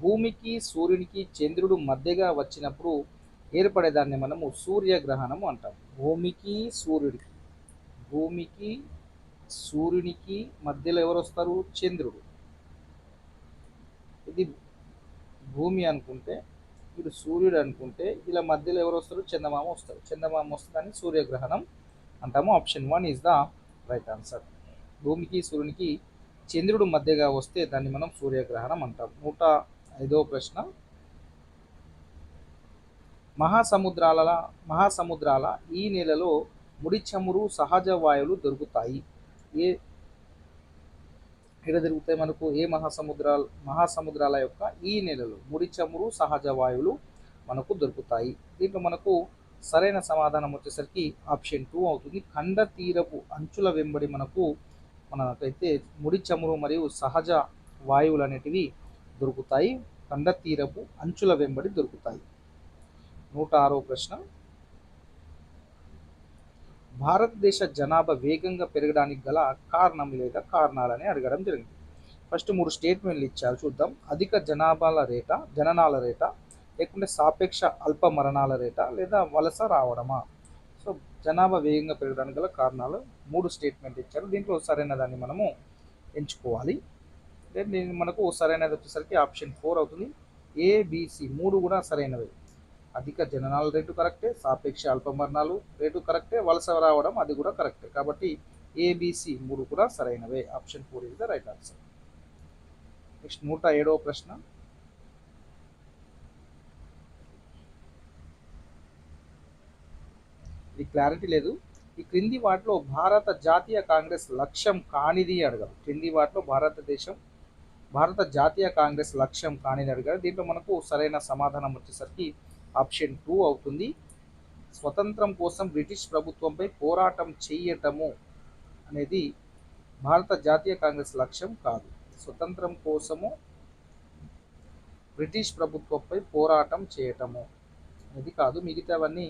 భూమికి సూర్యునికి చంద్రుడు మధ్యగా వచ్చినప్పుడు ఏర్పడేదాన్ని మనము సూర్యగ్రహణము అంటాం. భూమికి సూర్యునికి మధ్యలో ఎవరు వస్తారు? చంద్రుడు. ఇది భూమి అనుకుంటే, ఇది సూర్యుడు అనుకుంటే, ఇలా మధ్యలో ఎవరు వస్తారు? చందమామ వస్తారు. చందమామ వస్తుందని సూర్యగ్రహణం అంటాము. Option 1 is the right answer. భూమికి సూర్యునికి చంద్రుడు మధ్యగా వస్తే దాన్ని మనం సూర్యగ్రహణం అంటాం. 105వ ప్రశ్న. మహాసముద్రాల ఈ నెలలో ముడి చమురు సహజ వాయువులు దొరుకుతాయి. ఎక్కడ దొరుకుతాయి మనకు? ఏ మహాసముద్రాల యొక్క ఈ నెలలో ముడి చమురు సహజ వాయువులు మనకు దొరుకుతాయి. దీంట్లో మనకు సరైన సమాధానం వచ్చేసరికి ఆప్షన్ 2 అవుతుంది. ఖండ తీరపు అంచుల వెంబడి మనకైతే ముడి చమురు మరియు సహజ వాయువులు అనేటివి దొరుకుతాయి. ఖండ తీరపు అంచుల వెంబడి దొరుకుతాయి. 106వ ప్రశ్న. భారతదేశ జనాభా వేగంగా పెరగడానికి గల కారణం లేదా కారణాలని అడగడం జరిగింది. ఫస్ట్ 3 స్టేట్మెంట్లు ఇచ్చారు, చూద్దాం. అధిక జననాల రేట, లేకుంటే సాపేక్ష అల్ప మరణాల రేట, లేదా వలస రావడమా? సో జనాభా వేగంగా పెరగడానికి గల కారణాలు 3 స్టేట్మెంట్ ఇచ్చారు. దీంట్లో సరైన దాన్ని మనము ఎంచుకోవాలి. దీన్ని మనకు సరైనది వచ్చేసరికి ఆప్షన్ 4 అవుతుంది. ఏబిసి 3 కూడా సరైనవి. అధిక జననాల రేటు కరెక్టే, సాపేక్ష అల్ప మరణాలు రేటు కరెక్టే, వలస రావడం అది కూడా కరెక్టే. కాబట్టి ఏబిసి 3 కూడా సరైనవే. Option 4 is the right answer. Next 107వ ప్రశ్న. ఇది క్లారిటీ లేదు. ఈ క్రింది వాటిలో భారత జాతీయ కాంగ్రెస్ లక్ష్యం కానిది అడగారు. క్రింది వాటిలో భారత జాతీయ కాంగ్రెస్ లక్ష్యం కానిది అడిగారు. దీంట్లో మనకు సరైన సమాధానం వచ్చేసరికి ఆప్షన్ 2 అవుతుంది. స్వతంత్రం కోసం బ్రిటిష్ ప్రభుత్వంపై పోరాటం చేయటము అనేది భారత జాతీయ కాంగ్రెస్ లక్ష్యం కాదు. స్వతంత్రం కోసము బ్రిటిష్ ప్రభుత్వంపై పోరాటం చేయటము అనేది కాదు. మిగతావన్నీ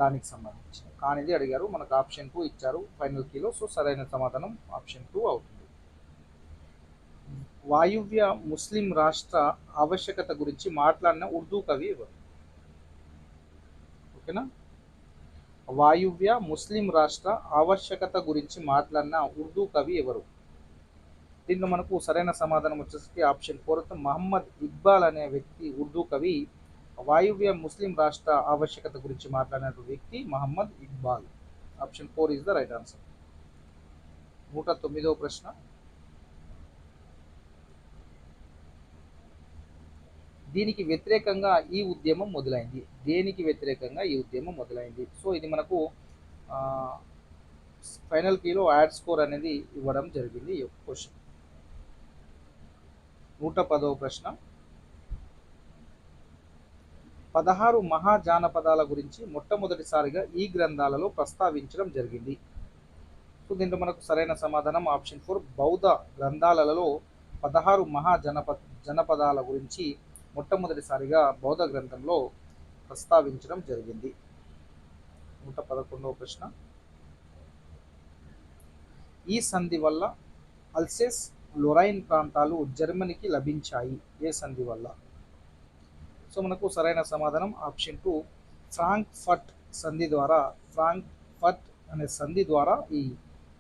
దానికి సంబంధించి కానిది అడిగారు. మనకు ఆప్షన్ 2 ఇచ్చారు ఫైనల్ కీలో. సో సరైన సమాధానం ఆప్షన్ 2 అవుతుంది. వాయువ్య ముస్లిం రాష్ట్ర ఆవశ్యకత గురించి మాట్లాడిన ఉర్దూ కవి ఎవరు? ఓకేనా. వాయువ్య ముస్లిం రాష్ట్ర ఆవశ్యకత గురించి మాట్లాడిన ఉర్దూ కవి ఎవరు? దీంట్లో మనకు సరైన సమాధానం వచ్చేసరికి ఆప్షన్ 4 మహమ్మద్ ఇక్బాల్ అనే వ్యక్తి ఉర్దూ కవి. వాయువ్య ముస్లిం రాష్ట్ర ఆవశ్యకత గురించి మాట్లాడిన వ్యక్తి Muhammad Iqbal. Option 4 is the right answer. 109వ ప్రశ్న. దీనికి వ్యతిరేకంగా ఈ ఉద్యమం మొదలైంది. దేనికి వ్యతిరేకంగా ఈ ఉద్యమం మొదలైంది? సో ఇది మనకు ఫైనల్ కీలో యాడ్ స్కోర్ అనేది ఇవ్వడం జరిగింది ఈ క్వశ్చన్. 110వ ప్రశ్న. 16 మహాజానపదాల గురించి మొట్టమొదటిసారిగా ఈ గ్రంథాలలో ప్రస్తావించడం జరిగింది. సో దీంట్లో మనకు సరైన సమాధానం ఆప్షన్ 4 బౌద్ధ గ్రంథాలలో 16 జనపదాల గురించి మొట్టమొదటిసారిగా బౌద్ధ గ్రంథంలో ప్రస్తావించడం జరిగింది. 111వ ప్రశ్న. ఈ సంధి వల్ల అల్సేస్ లొరైన్ ప్రాంతాలు జర్మనీకి లభించాయి. ఏ సంధి వల్ల? సో మనకు సరైన సమాధానం ఆప్షన్ 2 ఫ్రాంక్ఫర్ట్ సంధి ద్వారా. ఫ్రాంక్ఫర్ట్ అనే సంధి ద్వారా ఈ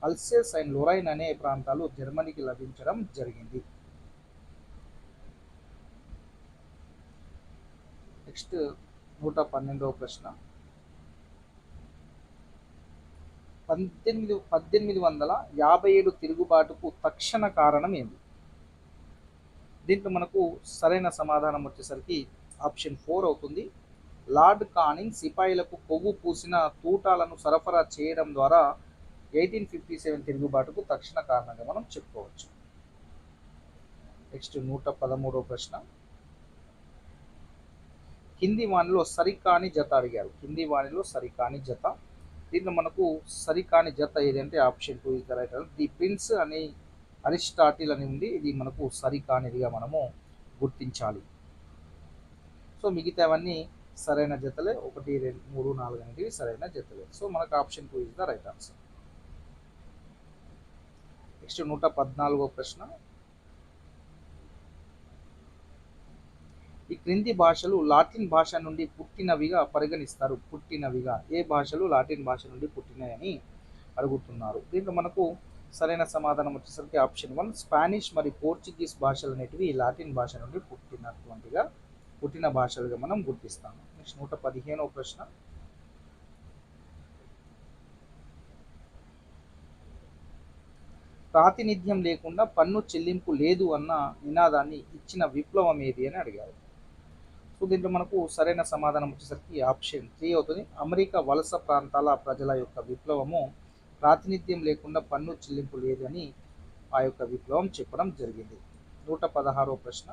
అల్సేస్ అండ్ లొరైన్ అనే ప్రాంతాలు జర్మనీకి లభించడం జరిగింది. నెక్స్ట్ 112వ ప్రశ్న. 1857 తిరుగుబాటుకు తక్షణ కారణం ఏంటి? దీంట్లో మనకు సరైన సమాధానం వచ్చేసరికి ఆప్షన్ 4 అవుతుంది. లార్డ్ కానింగ్ సిపాయిలకు కొవ్వు పూసిన తూటాలను సరఫరా చేయడం ద్వారా 1857 తిరుగుబాటుకు తక్షణ కారణంగా మనం చెప్పుకోవచ్చు. నెక్స్ట్ 113వ ప్రశ్న. కింది వాణిలో సరికాని జత అడిగారు. కింది వాణిలో సరికాని జత. దీంట్లో మనకు సరికాని జత ఏదంటే option 2 is the right answer. The prince అని అరిస్టాటిల్ అని ఉంది. ఇది మనకు సరికానిదిగా మనము గుర్తించాలి. సో మిగతావన్నీ సరైన జతలే. 1, 2, 3, 4 అనేటివి సరైన జతలే. సో మనకు option 2 is the right answer. Next 114వ ప్రశ్న. ఈ క్రింది భాషలు లాటిన్ భాష నుండి పుట్టినవిగా పరిగణిస్తారు. పుట్టినవిగా ఏ భాషలు లాటిన్ భాష నుండి పుట్టినాయని అడుగుతున్నారు. దీంట్లో మనకు సరైన సమాధానం వచ్చేసరికి ఆప్షన్ 1 స్పానిష్ మరియు పోర్చుగీస్ భాషలు అనేటివి లాటిన్ భాష నుండి పుట్టిన భాషలుగా మనం గుర్తిస్తాము. నెక్స్ట్ 115వ ప్రశ్న. ప్రాతినిధ్యం లేకుండా పన్ను చెల్లింపు లేదు అన్న నినాదాన్ని ఇచ్చిన విప్లవం ఏది అని అడిగారు. సో దీంట్లో మనకు సరైన సమాధానం వచ్చేసరికి ఆప్షన్ 3 అవుతుంది. అమెరికా వలస ప్రాంతాల ప్రజల యొక్క విప్లవము. ప్రాతినిధ్యం లేకుండా పన్ను చెల్లింపు లేదని ఆ యొక్క విప్లవం చెప్పడం జరిగింది. 116వ ప్రశ్న.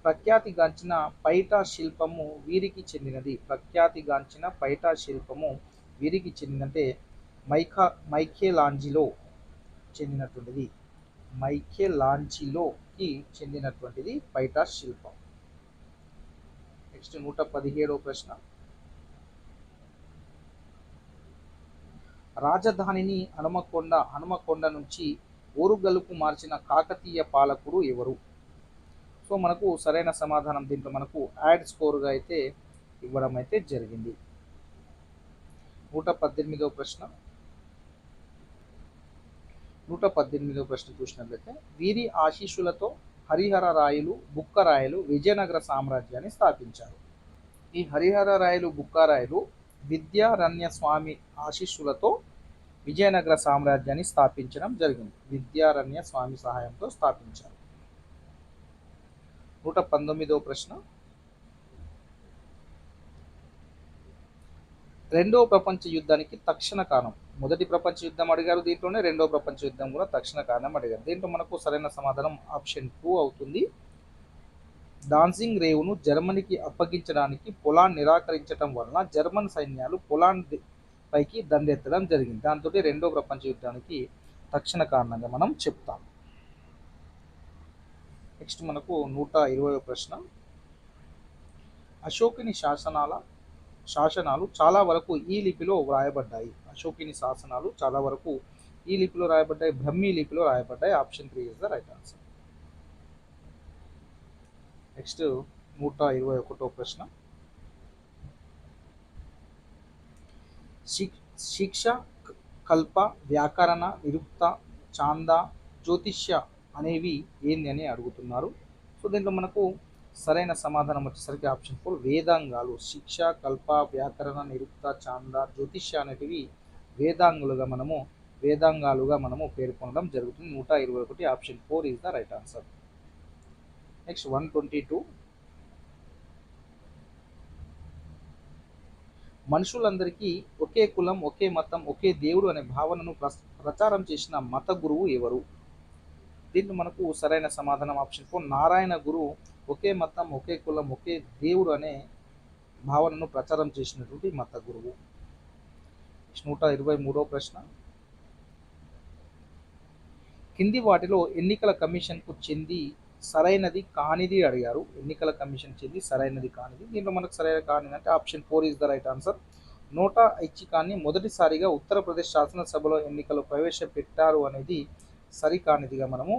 ప్రఖ్యాతిగాంచిన పైటా శిల్పము వీరికి చెందినది. ప్రఖ్యాతిగాంచిన పైటా శిల్పము వీరికి చెందినంటే మైఖేలాంజిలో చెందినటువంటిది. మైఖేలాంజిలోకి చెందినటువంటిది పైటా శిల్పం. నెక్స్ట్ 117వ ప్రశ్న. రాజధానిని హనుమకొండ నుంచి ఓరుగల్లుకు మార్చిన కాకతీయ పాలకుడు ఎవరు? సో మనకు సరైన సమాధానం దీంట్లో మనకు యాడ్ స్కోర్గా అయితే ఇవ్వడం అయితే జరిగింది. 118వ ప్రశ్న. 118వ ప్రశ్న చూసినట్లయితే వీరి ఆశీస్సులతో హరిహర రాయలు బుక్కరాయలు విజయనగర సామ్రాజ్యాన్ని స్థాపించారు. ఈ హరిహర రాయలు బుక్కరాయలు విద్యారణ్య స్వామి ఆశీస్సులతో విజయనగర సామ్రాజ్యాన్ని స్థాపించడం జరిగింది. విద్యారణ్య స్వామి సహాయంతో స్థాపించారు. 119వ ప్రశ్న. రెండవ ప్రపంచ యుద్ధానికి తక్షణ కారణం. మొదటి ప్రపంచ యుద్ధం అడిగారు దీంట్లోనే, రెండవ ప్రపంచ యుద్ధం కూడా తక్షణ కారణం అడిగారు. దీంట్లో మనకు సరైన సమాధానం ఆప్షన్ 2 అవుతుంది. డాన్జింగ్ రేవును జర్మనీకి అప్పగించడానికి పోలాండ్ నిరాకరించడం వలన జర్మన్ సైన్యాలు పోలాండ్ పైకి దండెత్తడం జరిగింది. దాంతో రెండవ ప్రపంచ యుద్ధానికి తక్షణ కారణంగా మనం చెప్తాం. నెక్స్ట్ మనకు 120వ ప్రశ్న. అశోకుని శాసనాలు చాలా వరకు ఈ లిపిలో వ్రాయబడ్డాయి. అశోకుని శాసనాలు చాలా వరకు ఈ లిపిలో రాయబడ్డాయి, బ్రహ్మీ లిపిలో రాయబడ్డాయి. Option 3 is the right answer. Next 121వ ప్రశ్న. శిక్ష, కల్ప, వ్యాకరణ, నిరుక్త, ఛాంద, జ్యోతిష్య అనేవి ఏంది అని అడుగుతున్నారు. సో దీంట్లో మనకు సరైన సమాధానం వచ్చేసరికి ఆప్షన్ 4 వేదాంగాలు. శిక్ష, కల్ప, వ్యాకరణ, నిరుక్త, ఛాంద, జ్యోతిష్య అనేటివి వేదాంగాలుగా మనము పేర్కొనడం జరుగుతుంది. 121 option 4 is the right answer. Next 122. మనుషులందరికీ ఒకే కులం, ఒకే మతం, ఒకే దేవుడు అనే భావనను ప్రచారం చేసిన మత గురువు ఎవరు? దీంట్లో మనకు సరైన సమాధానం ఆప్షన్ 4 నారాయణ గురువు ఒకే మతం, ఒకే కులం, ఒకే దేవుడు అనే భావనను ప్రచారం చేసినటువంటి మత గురువు. 123వ ప్రశ్న. కింది వాటిలో ఎన్నికల కమిషన్కు చెంది సరైనది కానిది అడిగారు. ఎన్నికల కమిషన్ చెంది సరైనది కానిది. దీంట్లో మనకు సరైన కానిది అంటే option 4 is the right answer. NOTA ఐచ్ఛికాన్ని మొదటిసారిగా ఉత్తరప్రదేశ్ శాసనసభలో ఎన్నికలు ప్రవేశపెట్టారు అనేది సరికానిదిగా మనము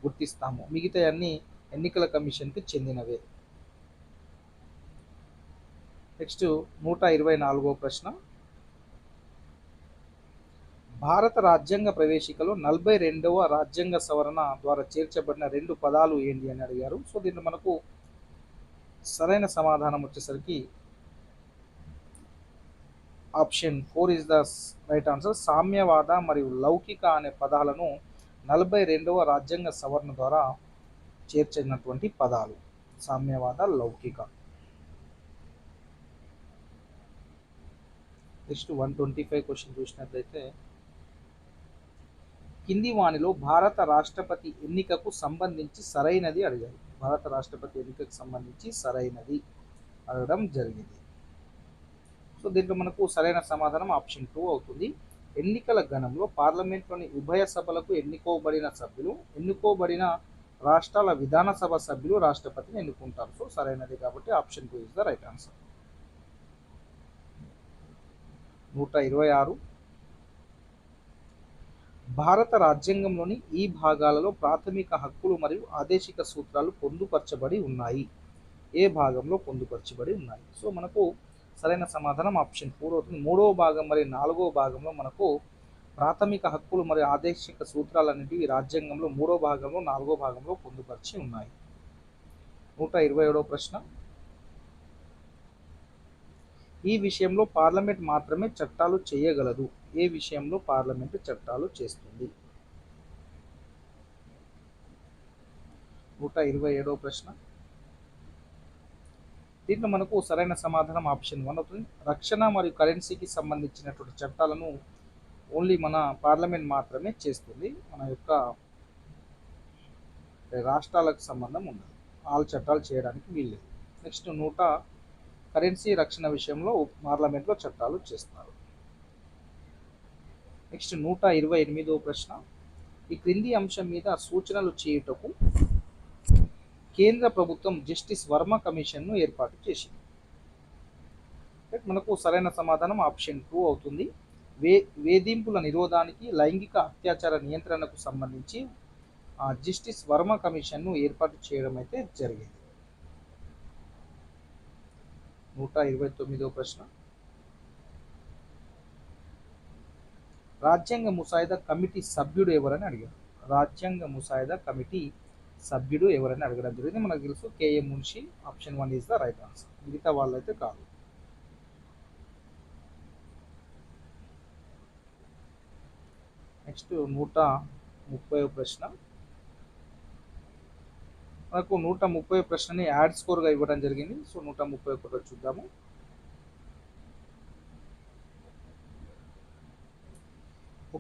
గుర్తిస్తాము. మిగతా అన్ని ఎన్నికల కమిషన్కి చెందినవే. నెక్స్ట్ 124వ ప్రశ్న. భారత రాజ్యాంగ ప్రవేశికలో 42వ రాజ్యాంగ సవరణ ద్వారా చేర్చబడిన 2 పదాలు ఏంటి అని అడిగారు. సో దీంట్లో మనకు సరైన సమాధానం వచ్చేసరికి option 4 is the right answer. సామ్యవాద మరియు లౌకిక అనే పదాలను 42వ రాజ్యాంగ సవరణ ద్వారా చేర్చినటువంటి పదాలు సామ్యవాద, లౌకిక. నెక్స్ట్ 125 క్వశ్చన్ చూసినట్లయితే, కింది వానిలో భారత రాష్ట్రపతి ఎన్నికకు సంబంధించి సరైనది అడిగారు. భారత రాష్ట్రపతి ఎన్నికకు సంబంధించి సరైనది అడగడం జరిగింది. సో దీంట్లో మనకు సరైన సమాధానం ఆప్షన్ 2 అవుతుంది. ఎన్నికల గణంలో పార్లమెంట్లోని ఉభయ సభలకు ఎన్నుకోబడిన రాష్ట్రాల విధానసభ సభ్యులు రాష్ట్రపతిని ఎన్నుకుంటారు. సో సరైనది కాబట్టి option 2 is the right answer. 126. భారత రాజ్యాంగంలోని ఈ భాగాలలో ప్రాథమిక హక్కులు మరియు ఆదేశిక సూత్రాలు పొందుపరచబడి ఉన్నాయి. ఏ భాగంలో పొందుపరచబడి ఉన్నాయి? సో మనకు సరైన సమాధానం ఆప్షన్ 4 అవుతుంది. 3వ భాగం మరియు 4వ భాగంలో మనకు ప్రాథమిక హక్కులు మరియు ఆదేశిక సూత్రాలు అనేటివి రాజ్యాంగంలో 3వ భాగంలో, 4వ భాగంలో పొందుపరిచి ఉన్నాయి. 127వ ప్రశ్న. ఈ విషయంలో పార్లమెంట్ మాత్రమే చట్టాలు చేయగలదు. ఏ విషయంలో పార్లమెంటు చట్టాలు చేస్తుంది? 127వ ప్రశ్న. దీంట్లో మనకు సరైన సమాధానం ఆప్షన్ 1 అవుతుంది. రక్షణ మరియు కరెన్సీకి సంబంధించినటువంటి చట్టాలను ఓన్లీ మన పార్లమెంట్ మాత్రమే చేస్తుంది. మన యొక్క రాష్ట్రాలకు సంబంధం ఉండదు. ఆల్ చట్టాలు చేయడానికి వీల్లేదు. నెక్స్ట్ కరెన్సీ రక్షణ విషయంలో పార్లమెంట్లో చట్టాలు చేస్తారు. నెక్స్ట్ 128వ ప్రశ్న. ఈ క్రింది అంశం మీద సూచనలు చేయుటకు కేంద్ర ప్రభుత్వం జస్టిస్ వర్మ కమిషన్ను ఏర్పాటు చేసింది. మనకు సరైన సమాధానం ఆప్షన్ 2 అవుతుంది. వేధింపుల నిరోధానికి, లైంగిక అత్యాచార నియంత్రణకు సంబంధించి జస్టిస్ వర్మ కమిషన్ను ఏర్పాటు చేయడం అయితే జరిగింది. 129వ ప్రశ్న. రాజ్యాంగ ముసాయిదా కమిటీ సభ్యుడు ఎవరని అడిగారు. రాజ్యాంగ ముసాయిదా కమిటీ సభ్యుడు ఎవరని అడగడం జరిగింది. మనకు తెలుసు KM Munshi. Option 1 is the right answer. మిగతా వాళ్ళైతే కాదు. నెక్స్ట్ 130వ ప్రశ్న. మనకు 130వ ప్రశ్నని యాడ్ స్కోర్గా ఇవ్వడం జరిగింది. సో 131 చూద్దాము.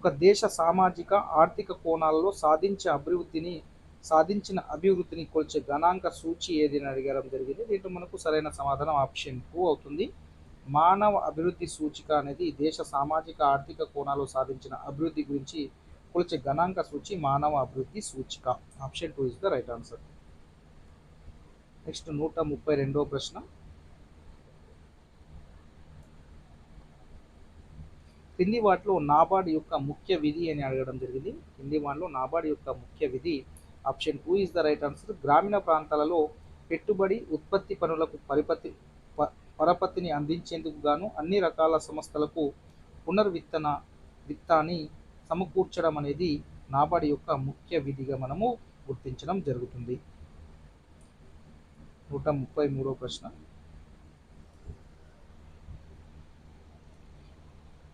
ఒక దేశ సామాజిక ఆర్థిక కోణాలలో సాధించిన అభివృద్ధిని కొలిచే గణాంక సూచి ఏది అని అడగడం జరిగింది. దీంట్లో మనకు సరైన సమాధానం ఆప్షన్ 2 అవుతుంది. మానవ అభివృద్ధి సూచిక అనేది దేశ సామాజిక ఆర్థిక కోణాల్లో సాధించిన అభివృద్ధి గురించి కొలిచే గణాంక సూచి మానవ అభివృద్ధి సూచిక. Option 2 is the right answer. Next 132వ ప్రశ్న. కింది వాటిలో నాబార్డ్ యొక్క ముఖ్య విధి అని అడగడం జరిగింది. కింది వాటిలో నాబార్డ్ యొక్క ముఖ్య విధి option 2 is the right answer. గ్రామీణ ప్రాంతాలలో పెట్టుబడి ఉత్పత్తి పనులకు పరపతిని అందించేందుకు గాను అన్ని రకాల సంస్థలకు విత్తాన్ని సమకూర్చడం అనేది నాబార్డ్ యొక్క ముఖ్య విధిగా మనము గుర్తించడం జరుగుతుంది. 133వ ప్రశ్న.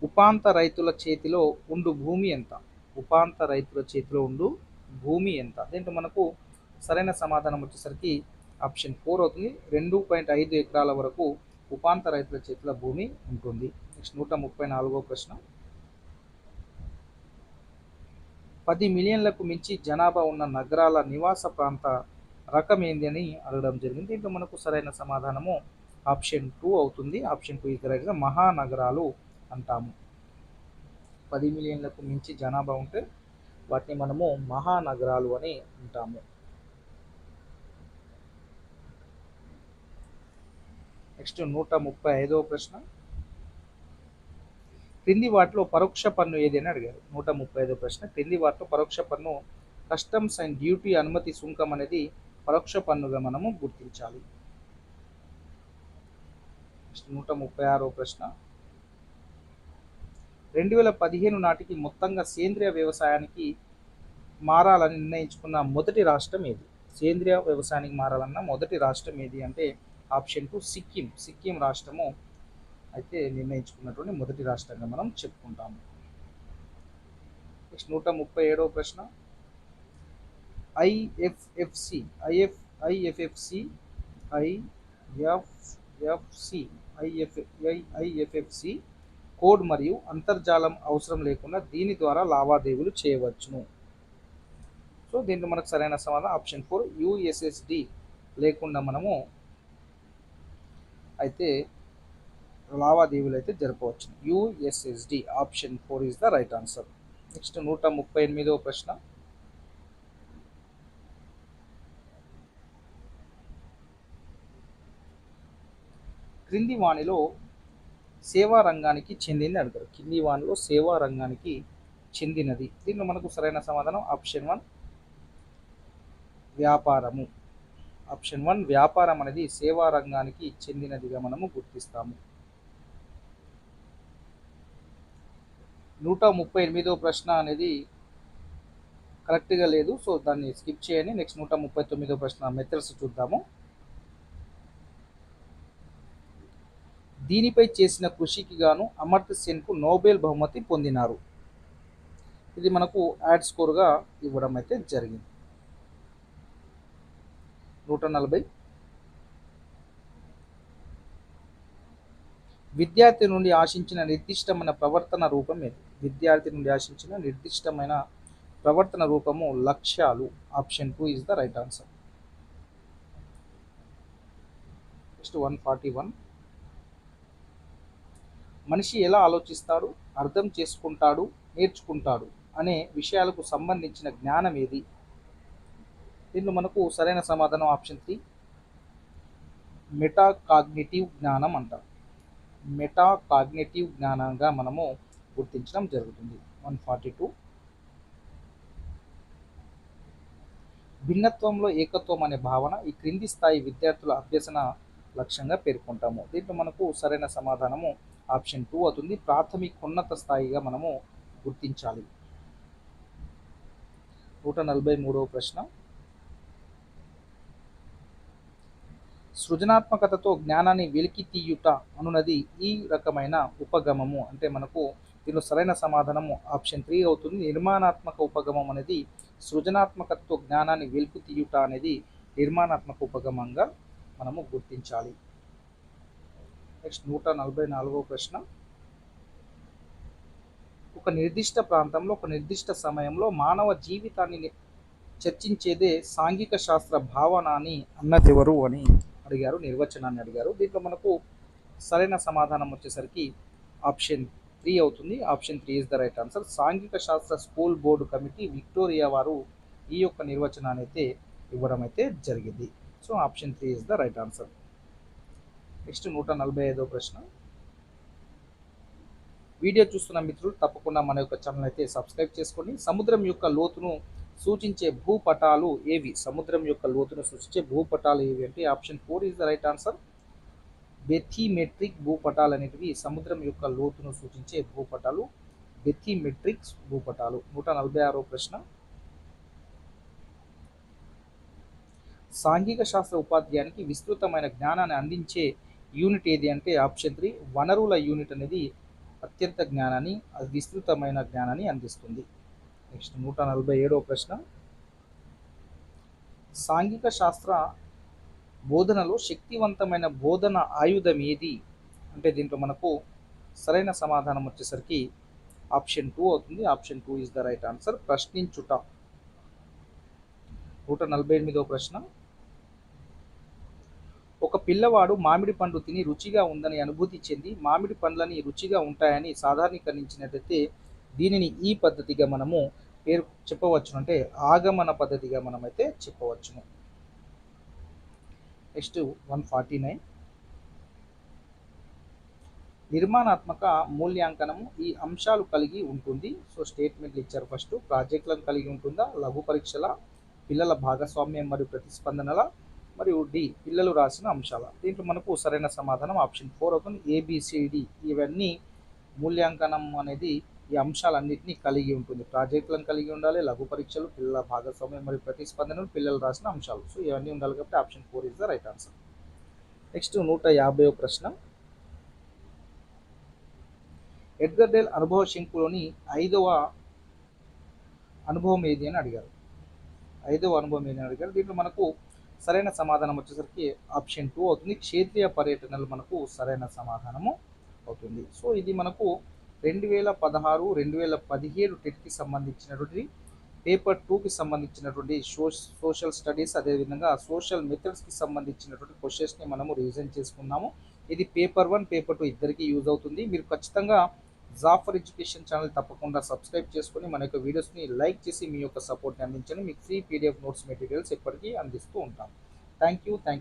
ఉపాంత రైతుల చేతిలో ఉండు భూమి ఎంత? ఉపాంత రైతుల చేతిలో ఉండు భూమి ఎంత? దీంట్లో మనకు సరైన సమాధానం వచ్చేసరికి ఆప్షన్ 4 అవుతుంది. 2.5 ఎకరాల వరకు ఉపాంత రైతుల చేతిలో భూమి ఉంటుంది. నెక్స్ట్ 134వ ప్రశ్న. 10 మిలియన్లకు మించి జనాభా ఉన్న నగరాల నివాస ప్రాంత రకం ఏంది అని అడగడం జరిగింది. దీంట్లో మనకు సరైన సమాధానము ఆప్షన్ 2 అవుతుంది. Option 2 is the right. మహానగరాలు అంటాము. 10 మిలియన్లకు మించి జనాభా ఉంటే వాటిని మనము మహానగరాలు అని అంటాము. నెక్స్ట్ 135వ ప్రశ్న. క్రింది వాటిలో పరోక్ష పన్ను ఏది అని అడిగారు. 135వ ప్రశ్న. క్రింది వాటిలో పరోక్ష పన్ను కస్టమ్స్ అండ్ డ్యూటీ అనుమతి సుంకం అనేది పరోక్ష పన్నుగా మనము గుర్తించాలి. నెక్స్ట్ 136వ ప్రశ్న. 2015 నాటికి మొత్తంగా సేంద్రియ వ్యవసాయానికి మారాలని నిర్ణయించుకున్న మొదటి రాష్ట్రం ఏది? సేంద్రియ వ్యవసాయానికి మారాలన్న మొదటి రాష్ట్రం ఏది అంటే ఆప్షన్ 2 సిక్కిం. సిక్కిం రాష్ట్రము అయితే నిర్ణయించుకున్నటువంటి మొదటి రాష్ట్రంగా మనం చెప్పుకుంటాము. నెక్స్ట్ 137వ ప్రశ్న. ఐఎఫ్ఎఫ్సి కోడ్ మరియు అంతర్జాలం అవసరం లేకుండా దీని ద్వారా లావాదేవీలు చేయవచ్చును. సో దీంట్లో మనకు సరైన సమాధానం ఆప్షన్ 4 యుఎస్ఎస్డి లేకుండా మనము అయితే లావాదేవీలు అయితే జరపవచ్చు. USSD option 4 is the right answer. Next 138వ ప్రశ్న. క్రింది వాణిలో సేవా రంగానికి చెందింది అడుగుతారు. కింది వానిలో సేవా రంగానికి చెందినది. దీనిలో మనకు సరైన సమాధానం ఆప్షన్ 1 వ్యాపారము. ఆప్షన్ 1 వ్యాపారం అనేది సేవా రంగానికి చెందినదిగా మనము గుర్తిస్తాము. 138వ ప్రశ్న అనేది కరెక్ట్గా లేదు, సో దాన్ని స్కిప్ చేయండి. నెక్స్ట్ 139వ ప్రశ్న మెథడ్స్ చూద్దాము. దీనిపై చేసిన కృషికి గాను అమర్త్య సేన్కు నోబెల్ బహుమతి పొందినారు. ఇది మనకు యాడ్ స్కోర్గా ఇవ్వడం అయితే జరిగింది. 140. విద్యార్థి నుండి ఆశించిన నిర్దిష్టమైన ప్రవర్తన రూపం ఏది? విద్యార్థి నుండి ఆశించిన నిర్దిష్టమైన ప్రవర్తన రూపము లక్ష్యాలు. Option 2 is the right answer. Next 141. మనిషి ఎలా ఆలోచిస్తాడు, అర్థం చేసుకుంటాడు, నేర్చుకుంటాడు అనే విషయాలకు సంబంధించిన జ్ఞానం ఏది? దీనిలో మనకు సరైన సమాధానం ఆప్షన్ 3 మెటాకాగ్నిటివ్ జ్ఞానం అంటారు. మెటాకాగ్నిటివ్ జ్ఞానంగా మనము గుర్తించడం జరుగుతుంది. 142. భిన్నత్వంలో ఏకత్వం అనే భావన ఈ క్రింది స్థాయి విద్యార్థుల అభ్యసన లక్ష్యంగా పేర్కొంటాము. దీంట్లో మనకు సరైన సమాధానము ఆప్షన్ 2 అవుతుంది. ప్రాథమికోన్నత స్థాయిగా మనము గుర్తించాలి. 143వ ప్రశ్న. సృజనాత్మకతతో జ్ఞానాన్ని వెలికి తీయుట అనున్నది ఈ రకమైన ఉపగమము అంటే మనకు దీనిలో సరైన సమాధానము ఆప్షన్ 3 అవుతుంది. నిర్మాణాత్మక ఉపగమం అనేది సృజనాత్మకతతో జ్ఞానాన్ని వెలికి తీయుట అనేది నిర్మాణాత్మక ఉపగమంగా మనము గుర్తించాలి. నెక్స్ట్ 144వ ప్రశ్న. ఒక నిర్దిష్ట ప్రాంతంలో ఒక నిర్దిష్ట సమయంలో మానవ జీవితాన్ని చర్చించేదే సాంఘిక శాస్త్ర భావన అని అన్నదెవరు అని అడిగారు, నిర్వచనాన్ని అడిగారు. దీంట్లో మనకు సరైన సమాధానం వచ్చేసరికి ఆప్షన్ 3 అవుతుంది. Option 3 is the right answer. సాంఘిక శాస్త్ర స్కూల్ బోర్డు కమిటీ విక్టోరియా వారు ఈ యొక్క నిర్వచనాన్ని అయితే ఇవ్వడం అయితే జరిగింది. So option 3 is the right answer. Next 145వ ప్రశ్న. వీడియో చూస్తున్న మిత్రులు తప్పకుండా మన యొక్క ఛానల్ అయితే సబ్స్క్రైబ్ చేసుకోండి. సముద్రం యొక్క లోతును సూచించే భూపటాలు ఏవి? సముద్రం యొక్క లోతును సూచించే భూపటాలు ఏవి అంటే option 4 is the right answer. Bathymetric భూపటాలు అనేటివి సముద్రం యొక్క లోతును సూచించే భూపటాలు, బెథిమెట్రిక్స్ భూపటాలు. 146వ ప్రశ్న. సాంఘిక శాస్త్ర ఉపాధ్యాయానికి విస్తృతమైన జ్ఞానాన్ని అందించే యూనిట్ ఏది అంటే ఆప్షన్ 3 వనరుల యూనిట్ అనేది అత్యంత జ్ఞానాన్ని, విస్తృతమైన జ్ఞానాన్ని అందిస్తుంది. నెక్స్ట్ 147వ ప్రశ్న. సాంఘిక శాస్త్ర బోధనలో శక్తివంతమైన బోధన ఆయుధం ఏది అంటే దీంట్లో మనకు సరైన సమాధానం వచ్చేసరికి ఆప్షన్ 2 అవుతుంది. Option 2 is the right answer. ప్రశ్నించుట. 148వ ప్రశ్న. ఒక పిల్లవాడు మామిడి పండు తిని రుచిగా ఉందని అనుభూతి చెంది మామిడి పండ్లని రుచిగా ఉంటాయని సాధారణీకరించినట్లయితే దీనిని ఈ పద్ధతిగా మనము పేరు చెప్పవచ్చును అంటే ఆగమన పద్ధతిగా మనమైతే చెప్పవచ్చును. నెక్స్ట్ 149. నిర్మాణాత్మక మూల్యాంకనము ఈ అంశాలు కలిగి ఉంటుంది. సో స్టేట్మెంట్లు ఇచ్చారు. ఫస్ట్ ప్రాజెక్టులను కలిగి ఉంటుందా, లఘు పరీక్షల, పిల్లల భాగస్వామ్యం మరియు ప్రతిస్పందనల, మరియు డి పిల్లలు రాసిన అంశాల. దీంట్లో మనకు సరైన సమాధానం ఆప్షన్ 4 అవుతుంది. ఏబిసిడి ఇవన్నీ మూల్యాంకనం అనేది ఈ అంశాలన్నింటినీ కలిగి ఉంటుంది. ప్రాజెక్టులను కలిగి ఉండాలి, లఘు పరీక్షలు, పిల్లల భాగస్వామ్యం మరియు ప్రతిస్పందనలు, పిల్లలు రాసిన అంశాలు. సో ఇవన్నీ ఉండాలి కాబట్టి option 4 is the right answer. Next 150వ ప్రశ్న. ఎడ్గర్ డేల్ అనుభవ శంకులోని 5వ అనుభవం ఏది అని అడిగారు. 5వ అనుభవం ఏది అని అడిగారు. దీంట్లో మనకు సరైన సమాధానం వచ్చేసరికి ఆప్షన్ 2 అవుతుంది. క్షేత్రీయ పర్యటనలు మనకు సరైన సమాధానము అవుతుంది. సో ఇది మనకు 2016, 2017 టెట్కి సంబంధించినటువంటి పేపర్ 2కి సంబంధించినటువంటి సోషల్ స్టడీస్, అదేవిధంగా సోషల్ మెథడ్స్కి సంబంధించినటువంటి క్వశ్చన్స్ని మనము రివిజన్ చేసుకున్నాము. ఇది పేపర్ 1, పేపర్ 2 ఇద్దరికి యూజ్ అవుతుంది. మీరు ఖచ్చితంగా జాఫర్ ఎడ్యుకేషన్ ఛానల్ తప్పకుండా సబ్స్క్రైబ్ చేసుకొని మన యొక్క వీడియోస్ని లైక్ చేసి మీ యొక్క సపోర్ట్ని అందించండి. మీకు ఫ్రీ పీడిఎఫ్ నోట్స్ మెటీరియల్స్ ఎప్పటికీ అందిస్తూ ఉంటాం. Thank you.